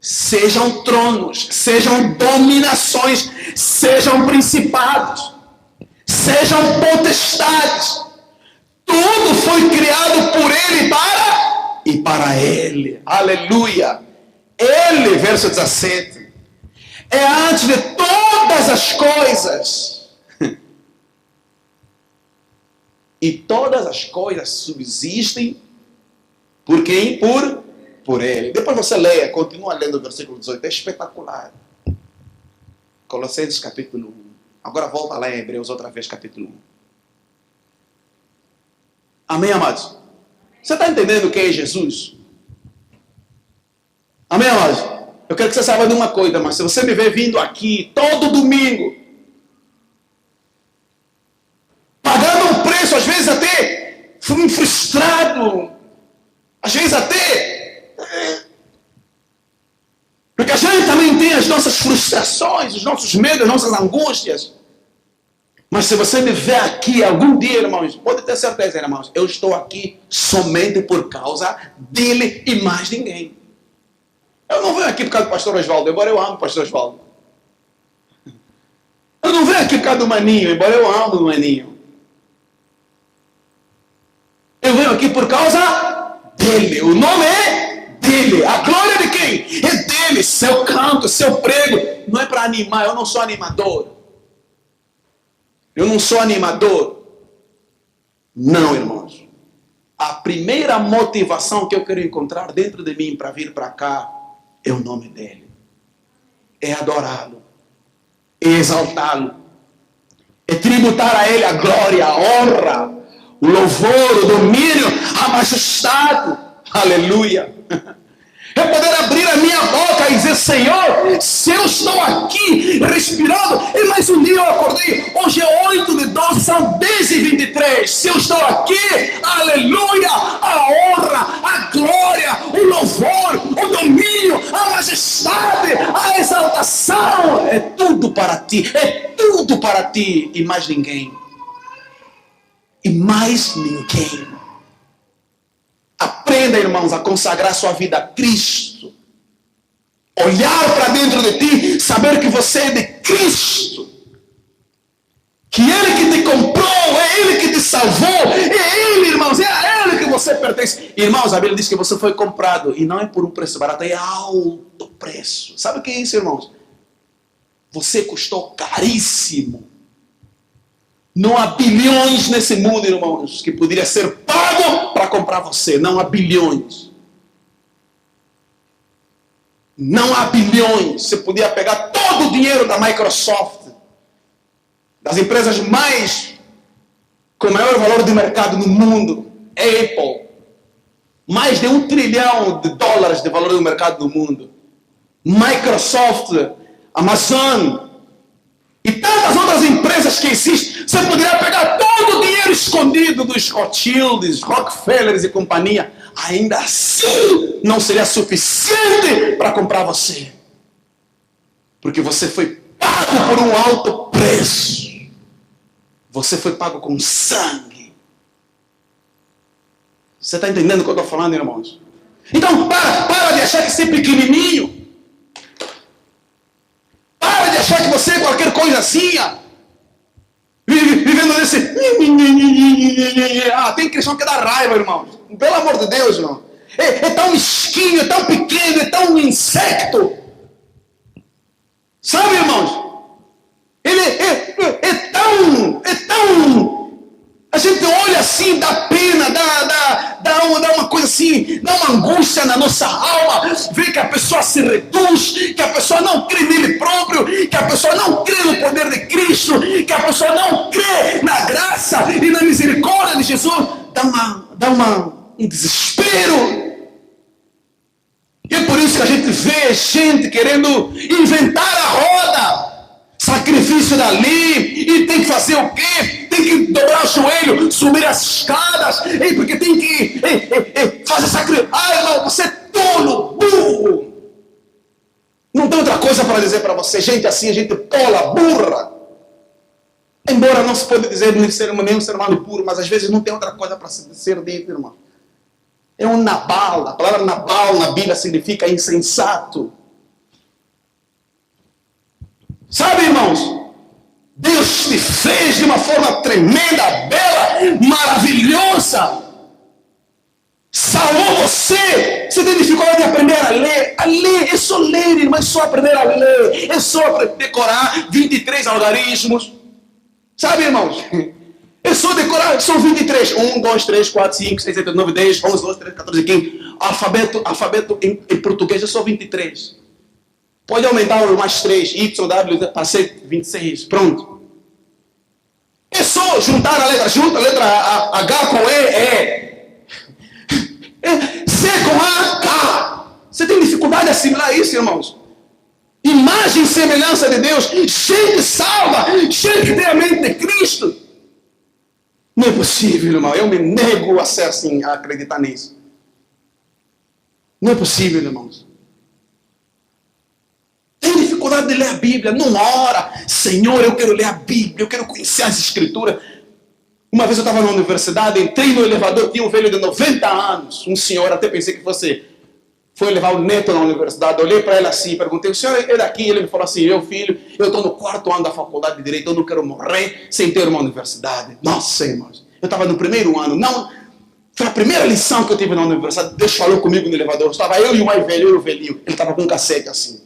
Sejam tronos, sejam dominações, sejam principados, sejam potestades. Tudo foi criado por Ele e para Ele. Aleluia. Ele, verso 17, é antes de todas as coisas. E todas as coisas subsistem por quem? Por Ele. Depois você leia, continua lendo o versículo 18, é espetacular. Colossenses capítulo 1. Agora volta lá em Hebreus outra vez, capítulo 1. Amém, amados? Você está entendendo o que é Jesus? Amém, amados? Eu quero que você saiba de uma coisa, mas se você me vê vindo aqui todo domingo, pagando um preço, às vezes até frustrado, às vezes até... Porque a gente também tem as nossas frustrações, os nossos medos, as nossas angústias. Mas se você me ver aqui algum dia, irmãos, pode ter certeza, irmãos, eu estou aqui somente por causa dele e mais ninguém. Eu não venho aqui por causa do pastor Oswaldo, embora eu amo o pastor Oswaldo. Eu não venho aqui por causa do Maninho, embora eu amo o Maninho. Eu venho aqui por causa dele. O nome é dele. A glória de quem? É dele. Seu canto, seu prego. Não é para animar, eu não sou animador. Eu não sou animador. Não, irmãos. A primeira motivação que eu quero encontrar dentro de mim para vir para cá é o nome dele. É adorá-lo. É exaltá-lo. É tributar a ele a glória, a honra, o louvor, o domínio, a majestade. Aleluia. É poder abrir a minha boca e dizer, Senhor, se eu estou aqui respirando, e mais um dia eu acordei, hoje é 8/12, são 10h23, se eu estou aqui, aleluia, a honra, a glória, o louvor, o domínio, a majestade, a exaltação, é tudo para ti, e mais ninguém. E mais ninguém. Aprenda, irmãos, a consagrar sua vida a Cristo. Olhar para dentro de ti, saber que você é de Cristo. Que Ele que te comprou, é Ele que te salvou, é Ele, irmãos, é a Ele que você pertence. Irmãos, a Bíblia diz que você foi comprado, e não é por um preço barato, é alto preço. Sabe o que é isso, irmãos? Você custou caríssimo. Não há bilhões nesse mundo, irmãos, que poderia ser pago para comprar você. Não há bilhões. Não há bilhões. Você podia pegar todo o dinheiro da Microsoft, das empresas com maior valor de mercado no mundo, Apple, mais de $1 trilhão de valor do mercado do mundo, Microsoft, Amazon, e tantas outras empresas que existem, você poderia pegar todo o dinheiro escondido dos Rothschilds, Rockefellers e companhia, ainda assim não seria suficiente para comprar você. Porque você foi pago por um alto preço. Você foi pago com sangue. Você está entendendo o que eu estou falando, irmãos? Então, para de achar que você é pequenininho. Para de achar que você é qualquer coisa assim. Vivendo nesse... tem cristão que dá raiva, irmão. Pelo amor de Deus, irmão. É tão mesquinho, é tão pequeno, é tão insecto. Sabe, irmãos? Ele é tão... A gente olha assim, dá pena, dá uma coisa assim, dá uma angústia na nossa alma, vê que a pessoa se reduz, que a pessoa não crê nele próprio, que a pessoa não crê no poder de Cristo, que a pessoa não crê na graça e na misericórdia de Jesus. Dá um desespero. E é por isso que a gente vê gente querendo inventar a roda. Sacrifício dali, e tem que fazer o quê? Tem que dobrar o joelho, subir as escadas, porque tem que fazer sacrifício. Ai, irmão, você é tolo, burro. Não tem outra coisa para dizer para você. Gente assim, gente tola, burra. Embora não se pode dizer nem um ser humano puro, mas às vezes não tem outra coisa para ser dito, irmão. É um Nabal. A palavra Nabal na Bíblia significa insensato. Sabe, irmãos? Deus te fez de uma forma tremenda, bela, maravilhosa. Salvou você. Você tem dificuldade de aprender a ler. A ler, é só ler, irmão. É só aprender a ler. É só decorar 23 algarismos. Sabe, irmãos? É só decorar, são 23. 1, 2, 3, 4, 5, 6, 7, 8, 9, 10, 11, 12, 13, 14, 15. Alfabeto em português é só 23. Pode aumentar mais 3, Y, W, para ser 26. Pronto. É só juntar a letra. Junta a letra H com E. C com A, K. Você tem dificuldade de assimilar isso, irmãos? Imagem e semelhança de Deus. Gente salva. Gente que tem a mente de Cristo. Não é possível, irmão. Eu me nego a ser assim, a acreditar nisso. Não é possível, irmãos. Tem dificuldade de ler a Bíblia, não ora. Senhor, eu quero ler a Bíblia, eu quero conhecer as Escrituras. Uma vez eu estava na universidade, entrei no elevador, tinha um velho de 90 anos, um senhor, até pensei que foi levar o neto na universidade. Olhei para ele assim, perguntei, o senhor é daqui? Ele me falou assim, meu filho, eu estou no 4º ano da faculdade de Direito, eu não quero morrer sem ter uma universidade. Nossa, irmãos, eu estava no 1º ano, não... Foi a primeira lição que eu tive na universidade. Deus falou comigo no elevador, estava eu e o mais velho, eu e o velhinho, ele estava com um cassete assim.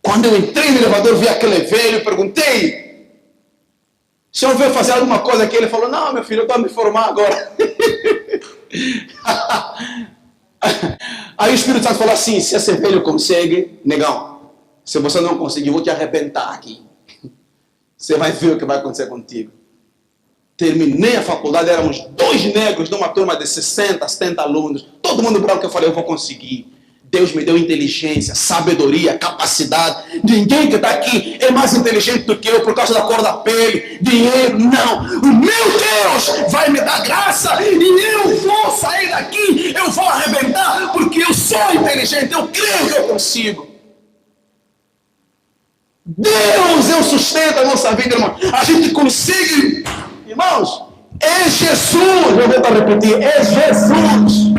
Quando eu entrei no elevador, vi aquele velho, perguntei, o senhor veio fazer alguma coisa aqui? Ele falou, não, meu filho, eu estou a me formar agora. Aí o Espírito Santo falou assim, se esse velho consegue, negão, se você não conseguir, eu vou te arrebentar aqui. Você vai ver o que vai acontecer contigo. Terminei a faculdade, éramos 2 negros de uma turma de 60, 70 alunos. Todo mundo branco, eu falei, eu vou conseguir. Deus me deu inteligência, sabedoria, capacidade. Ninguém que está aqui é mais inteligente do que eu por causa da cor da pele, dinheiro, não. O meu Deus vai me dar graça e eu vou sair daqui, eu vou arrebentar, porque eu sou inteligente, eu creio que eu consigo. Deus é o sustento da nossa vida, irmão. A gente consegue, irmãos, é Jesus, eu vou repetir, é Jesus.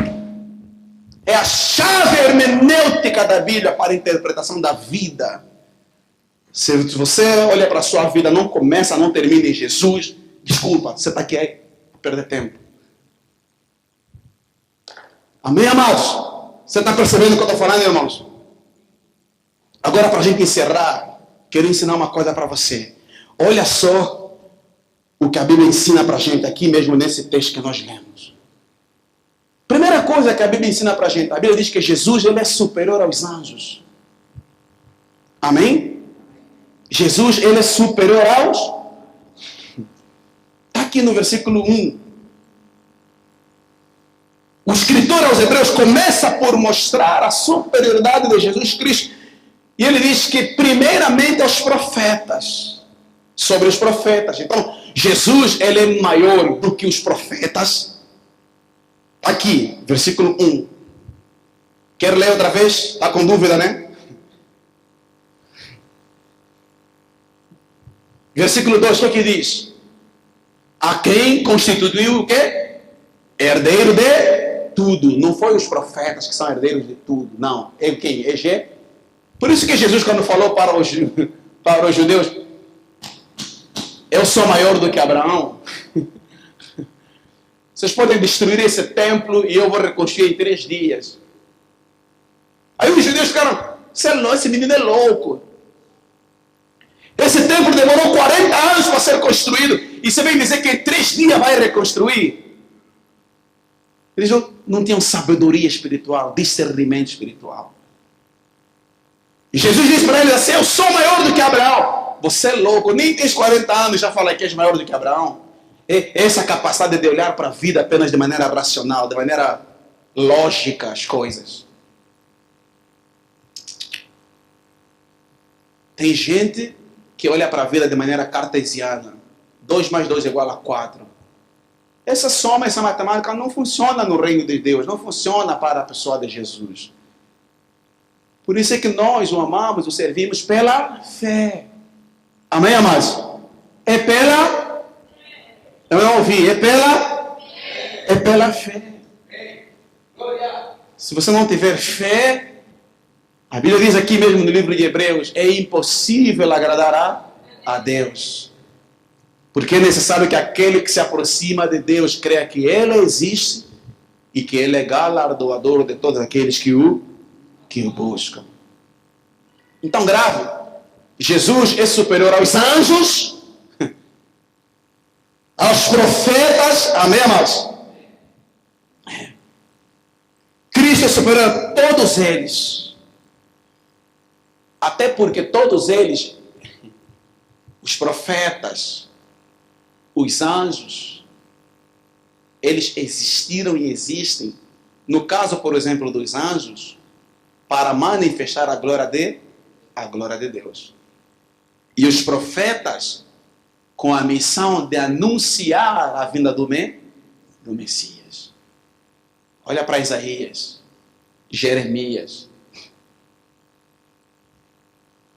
É a chave hermenêutica da Bíblia para a interpretação da vida. Se você olha para a sua vida, não começa, não termina em Jesus, desculpa, você está aqui aí perder tempo. Amém, amados? Você está percebendo o que eu estou falando, irmãos? Agora, para a gente encerrar, quero ensinar uma coisa para você. Olha só o que a Bíblia ensina para a gente aqui mesmo nesse texto que nós lemos. Primeira coisa que a Bíblia ensina para a gente, a Bíblia diz que Jesus ele é superior aos anjos. Amém? Jesus ele é superior aos... Está aqui no versículo 1. O escritor aos Hebreus começa por mostrar a superioridade de Jesus Cristo. E ele diz que primeiramente aos profetas. Sobre os profetas. Então, Jesus ele é maior do que os profetas. Aqui, versículo 1. Quer ler outra vez? Está com dúvida, né? Versículo 2, o que diz? A quem constituiu o quê? Herdeiro de tudo. Não foi os profetas que são herdeiros de tudo. Não. É quem? É G. Por isso que Jesus, quando falou para os judeus, eu sou maior do que Abraão. Vocês podem destruir esse templo e eu vou reconstruir em 3 dias. Aí os judeus ficaram, esse menino é louco. Esse templo demorou 40 anos para ser construído. E você vem dizer que em 3 dias vai reconstruir? Eles não tinham sabedoria espiritual, discernimento espiritual. E Jesus disse para eles assim, eu sou maior do que Abraão. Você é louco, nem tens 40 anos, já fala que és maior do que Abraão. Essa capacidade de olhar para a vida apenas de maneira racional, de maneira lógica as coisas. Tem gente que olha para a vida de maneira cartesiana. 2 mais 2 igual a 4. Essa soma, essa matemática não funciona no reino de Deus, não funciona para a pessoa de Jesus. Por isso é que nós o amamos, o servimos pela fé. Amém, amados? É pela... Eu não ouvi. É pela fé. Se você não tiver fé, a Bíblia diz aqui mesmo no livro de Hebreus, é impossível agradar a Deus. Porque é necessário que aquele que se aproxima de Deus creia que Ele existe e que Ele é galardoador de todos aqueles que o buscam. Então grave. Jesus é superior aos anjos, aos profetas, amém, amados? Cristo é superior a todos eles. Até porque todos eles, os profetas, os anjos, eles existiram e existem. No caso, por exemplo, dos anjos, para manifestar a glória de Deus. E os profetas, com a missão de anunciar a vinda do Messias. Olha para Isaías, Jeremias.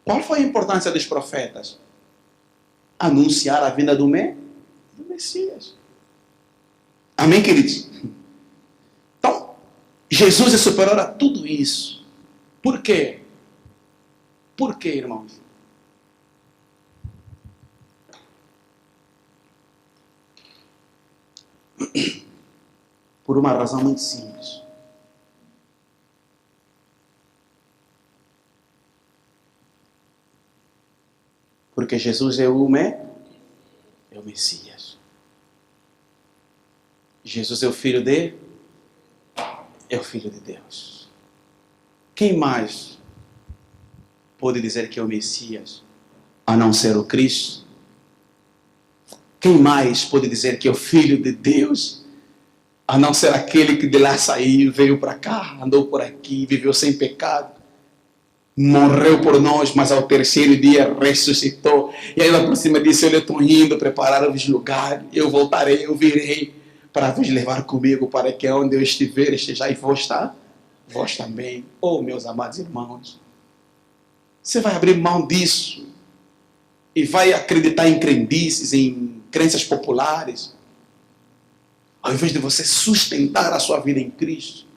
Qual foi a importância dos profetas? Anunciar a vinda do Messias. Amém, queridos? Então, Jesus é superior a tudo isso. Por quê? Por quê, irmãos? Por uma razão muito simples. Porque Jesus é o Messias. Jesus é o Filho de Deus. Quem mais pode dizer que é o Messias, a não ser o Cristo? Quem mais pode dizer que é o Filho de Deus, a não ser aquele que de lá saiu, veio para cá, andou por aqui, viveu sem pecado, morreu por nós, mas ao 3º dia ressuscitou, e aí lá por cima disse, eu estou indo preparar-vos lugar, eu voltarei, eu virei, para vos levar comigo, para que onde eu estiver, estejais vós também. Oh, meus amados irmãos, você vai abrir mão disso, e vai acreditar em crendices, em crenças populares, ao invés de você sustentar a sua vida em Cristo.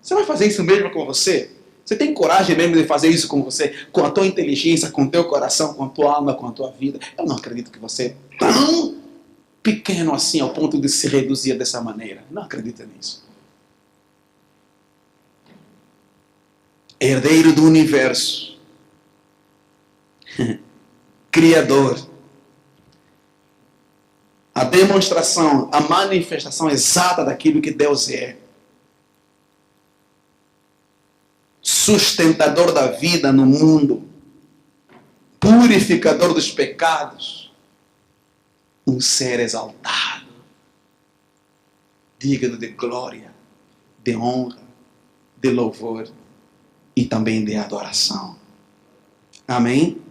Você vai fazer isso mesmo com você? Você tem coragem mesmo de fazer isso com você? Com a tua inteligência, com o teu coração, com a tua alma, com a tua vida? Eu não acredito que você é tão pequeno assim, ao ponto de se reduzir dessa maneira. Não acredito nisso. Herdeiro do universo. Criador. A demonstração, a manifestação exata daquilo que Deus é. Sustentador da vida no mundo. Purificador dos pecados. Um ser exaltado. Digno de glória, de honra, de louvor e também de adoração. Amém?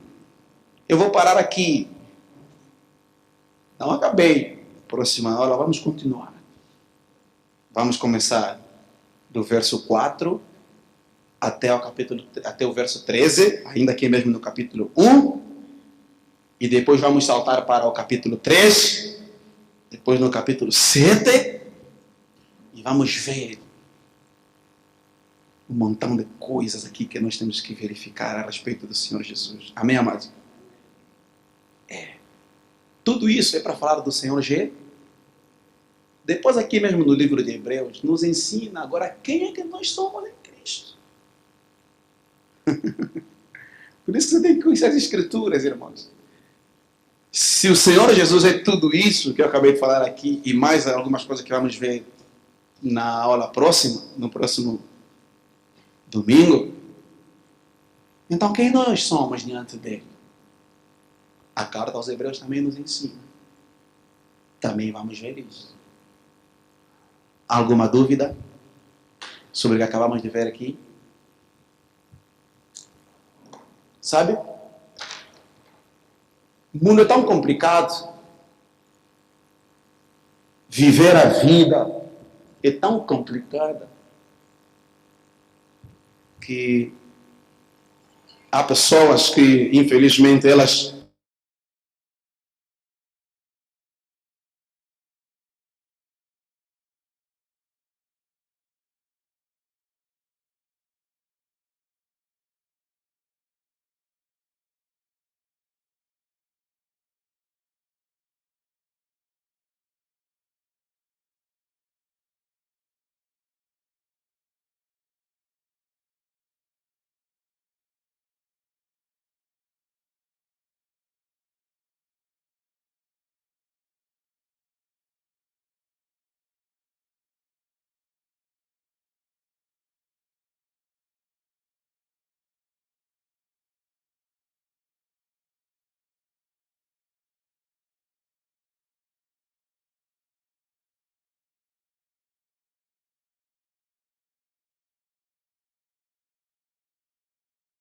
Eu vou parar aqui. Não acabei. Próxima aula vamos continuar. Vamos começar do verso 4 até o verso 13, ainda aqui mesmo no capítulo 1. E depois vamos saltar para o capítulo 3, depois no capítulo 7, e vamos ver um montão de coisas aqui que nós temos que verificar a respeito do Senhor Jesus. Amém, amados? Tudo isso é para falar do Senhor Jesus. Depois aqui mesmo no livro de Hebreus, nos ensina agora quem é que nós somos em Cristo. Por isso que você tem que conhecer as Escrituras, irmãos. Se o Senhor Jesus é tudo isso que eu acabei de falar aqui, e mais algumas coisas que vamos ver na aula próxima, no próximo domingo, então quem nós somos diante dele? A carta aos Hebreus também nos ensina. Também vamos ver isso. Alguma dúvida sobre o que acabamos de ver aqui? Sabe? O mundo é tão complicado. Viver a vida é tão complicada que há pessoas que, infelizmente, elas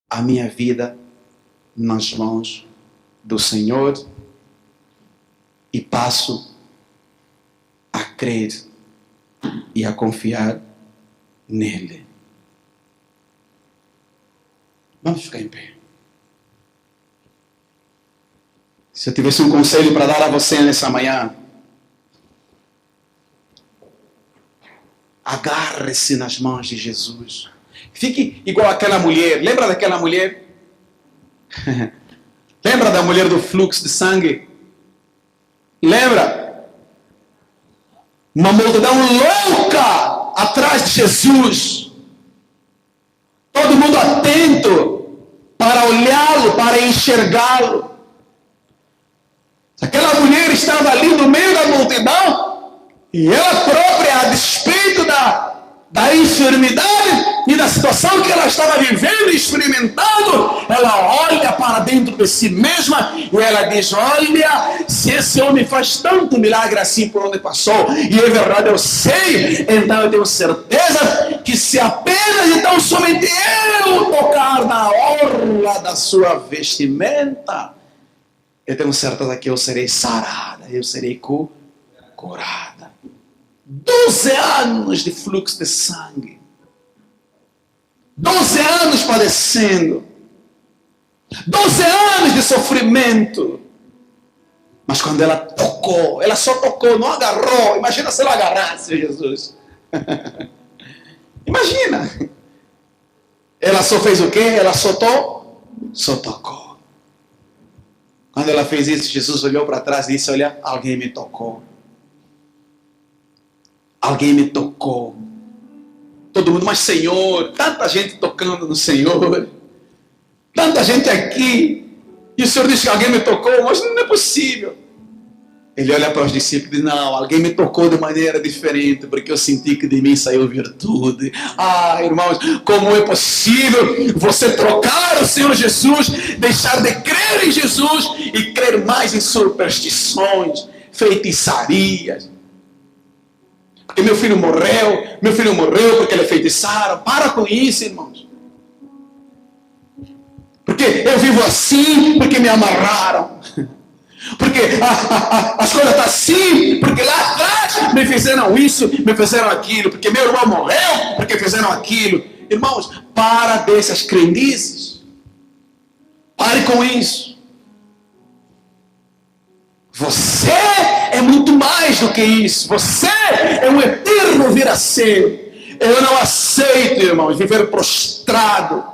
a minha vida nas mãos do Senhor e passo a crer e a confiar nele. Vamos ficar em pé. Se eu tivesse um conselho para dar a você nessa manhã, agarre-se nas mãos de Jesus. Fique igual aquela mulher. Lembra daquela mulher? Lembra da mulher do fluxo de sangue? Lembra? Uma multidão louca atrás de Jesus. Todo mundo atento para olhá-lo, para enxergá-lo. Aquela mulher estava ali no meio da multidão e ela própria, a despeito da enfermidade e da situação que ela estava vivendo e experimentando, ela olha para dentro de si mesma e ela diz: olha, se esse homem faz tanto milagre assim por onde passou, e é verdade, eu sei, então eu tenho certeza que se apenas então somente eu tocar na orla da sua vestimenta, eu tenho certeza que eu serei sarada, eu serei curada. 12 anos de fluxo de sangue. 12 anos padecendo. 12 anos de sofrimento. Mas quando ela tocou, ela só tocou, não agarrou. Imagina se ela agarrasse Jesus. Imagina. Ela só fez o quê? Ela só tocou. Quando ela fez isso, Jesus olhou para trás e disse: olha, alguém me tocou. Alguém me tocou. Todo mundo, mas Senhor, tanta gente tocando no Senhor. Tanta gente aqui. E o Senhor disse que alguém me tocou, mas não é possível. Ele olha para os discípulos e diz: não, alguém me tocou de maneira diferente, porque eu senti que de mim saiu virtude. Ah, irmãos, como é possível você trocar o Senhor Jesus, deixar de crer em Jesus e crer mais em superstições, feitiçarias? Porque meu filho morreu porque ele é feitiçaram. Para com isso, irmãos. Porque eu vivo assim, porque me amarraram. Porque as coisas estão assim, porque lá atrás me fizeram isso, me fizeram aquilo, porque meu irmão morreu, porque fizeram aquilo. Irmãos, para dessas crendices. Pare com isso. Você é muito mais do que isso. Você é um eterno vir a ser. Eu não aceito, irmãos, viver prostrado.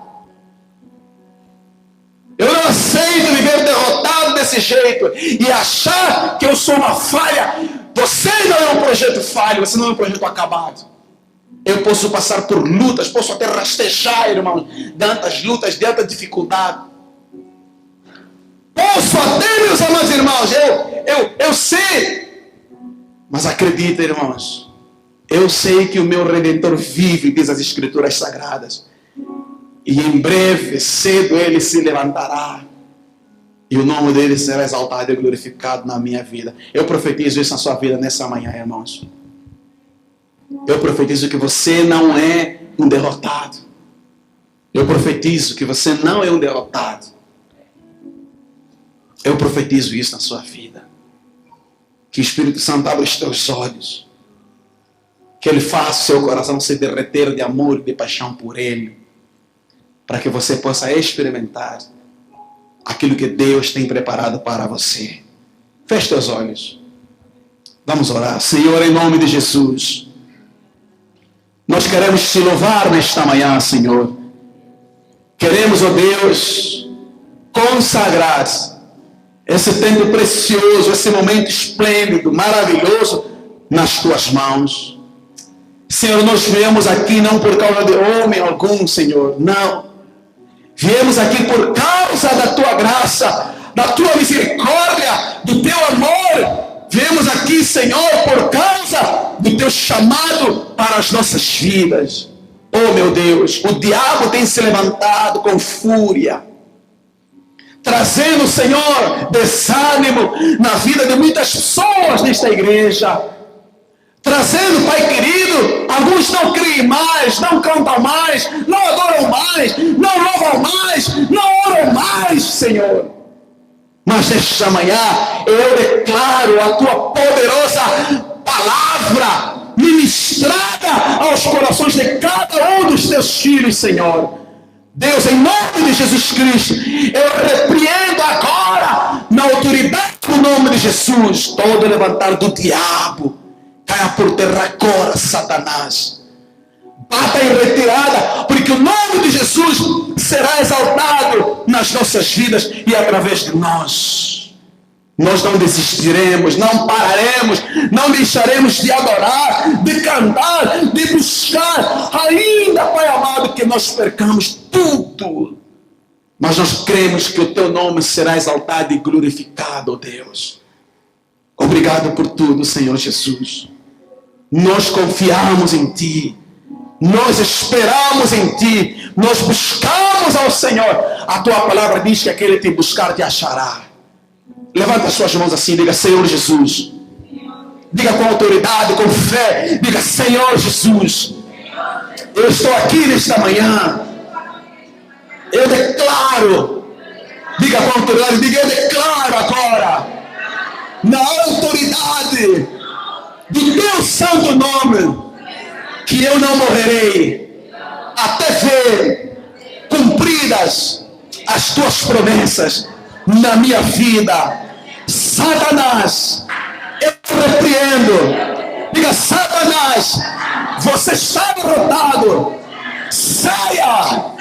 Eu não aceito viver derrotado desse jeito e achar que eu sou uma falha. Você não é um projeto falho, você não é um projeto acabado. Eu posso passar por lutas, posso até rastejar, irmãos, tantas lutas, tanta dificuldade. Posso até, meus amados irmãos, eu sei. Mas acredita, irmãos, eu sei que o meu Redentor vive, diz as Escrituras Sagradas. E em breve, cedo, ele se levantará. E o nome dele será exaltado e glorificado na minha vida. Eu profetizo isso na sua vida nessa manhã, irmãos. Eu profetizo que você não é um derrotado. Eu profetizo que você não é um derrotado. Eu profetizo isso na sua vida. Que o Espírito Santo abra os teus olhos. Que ele faça o seu coração se derreter de amor e de paixão por ele. Para que você possa experimentar aquilo que Deus tem preparado para você. Feche teus olhos. Vamos orar. Senhor, em nome de Jesus, nós queremos te louvar nesta manhã, Senhor. Queremos, ó Deus, consagrar esse tempo precioso, esse momento esplêndido, maravilhoso, nas tuas mãos. Senhor, nós viemos aqui não por causa de homem algum, Senhor, não. Viemos aqui por causa da tua graça, da tua misericórdia, do teu amor. Viemos aqui, Senhor, por causa do teu chamado para as nossas vidas. Oh, meu Deus, o diabo tem se levantado com fúria, trazendo, Senhor, desânimo na vida de muitas pessoas nesta igreja. Trazendo, Pai querido, alguns não creem mais, não cantam mais, não adoram mais, não louvam mais, não oram mais, Senhor. Mas nesta manhã eu declaro a tua poderosa palavra ministrada aos corações de cada um dos teus filhos, Senhor. Deus, em nome de Jesus Cristo, eu repreendo agora, na autoridade do nome de Jesus, todo levantar do diabo. Caia por terra agora, Satanás. Bata em retirada, porque o nome de Jesus será exaltado nas nossas vidas e através de nós. Nós não desistiremos, não pararemos, não deixaremos de adorar, de cantar, de buscar, ainda, Pai amado, que nós percamos tudo. Mas nós cremos que o teu nome será exaltado e glorificado, ó Deus. Obrigado por tudo, Senhor Jesus. Nós confiamos em Ti. Nós esperamos em Ti. Nós buscamos ao Senhor. A Tua palavra diz que aquele que te buscar te achará. Levanta as suas mãos assim, diga: Senhor Jesus. Diga com autoridade, com fé. Diga: Senhor Jesus, eu estou aqui nesta manhã. Eu declaro. Diga com autoridade, diga: eu declaro agora, na autoridade do teu santo nome, que eu não morrerei até ver cumpridas as tuas promessas na minha vida. Satanás, eu repreendo. Diga: Satanás, você está derrotado. Saia,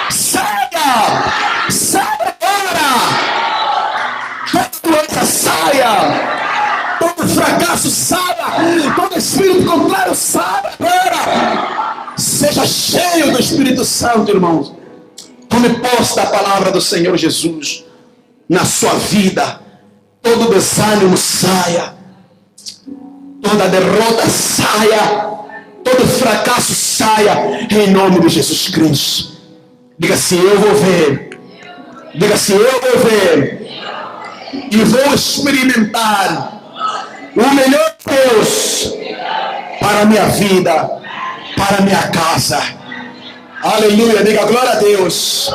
saia, saia agora. Toda doença saia. Todo fracasso saia, todo espírito contrário saia agora. Seja cheio do Espírito Santo, irmãos. Tome posse da palavra do Senhor Jesus na sua vida. Todo desânimo saia, toda derrota saia, todo fracasso saia, em nome de Jesus Cristo. Diga assim: eu vou ver. Diga assim: eu vou ver e vou experimentar o melhor Deus para a minha vida, para a minha casa. Aleluia, diga glória a Deus.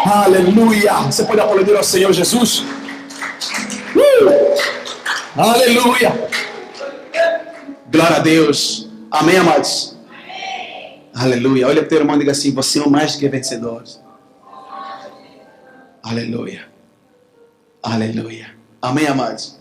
Aleluia. Você pode aplaudir ao Senhor Jesus? Aleluia. Glória a Deus. Amém, amados? Aleluia. Olha para o teu irmão e diga assim: você é o mais do que vencedor. Aleluia. Aleluia. Amém, amados?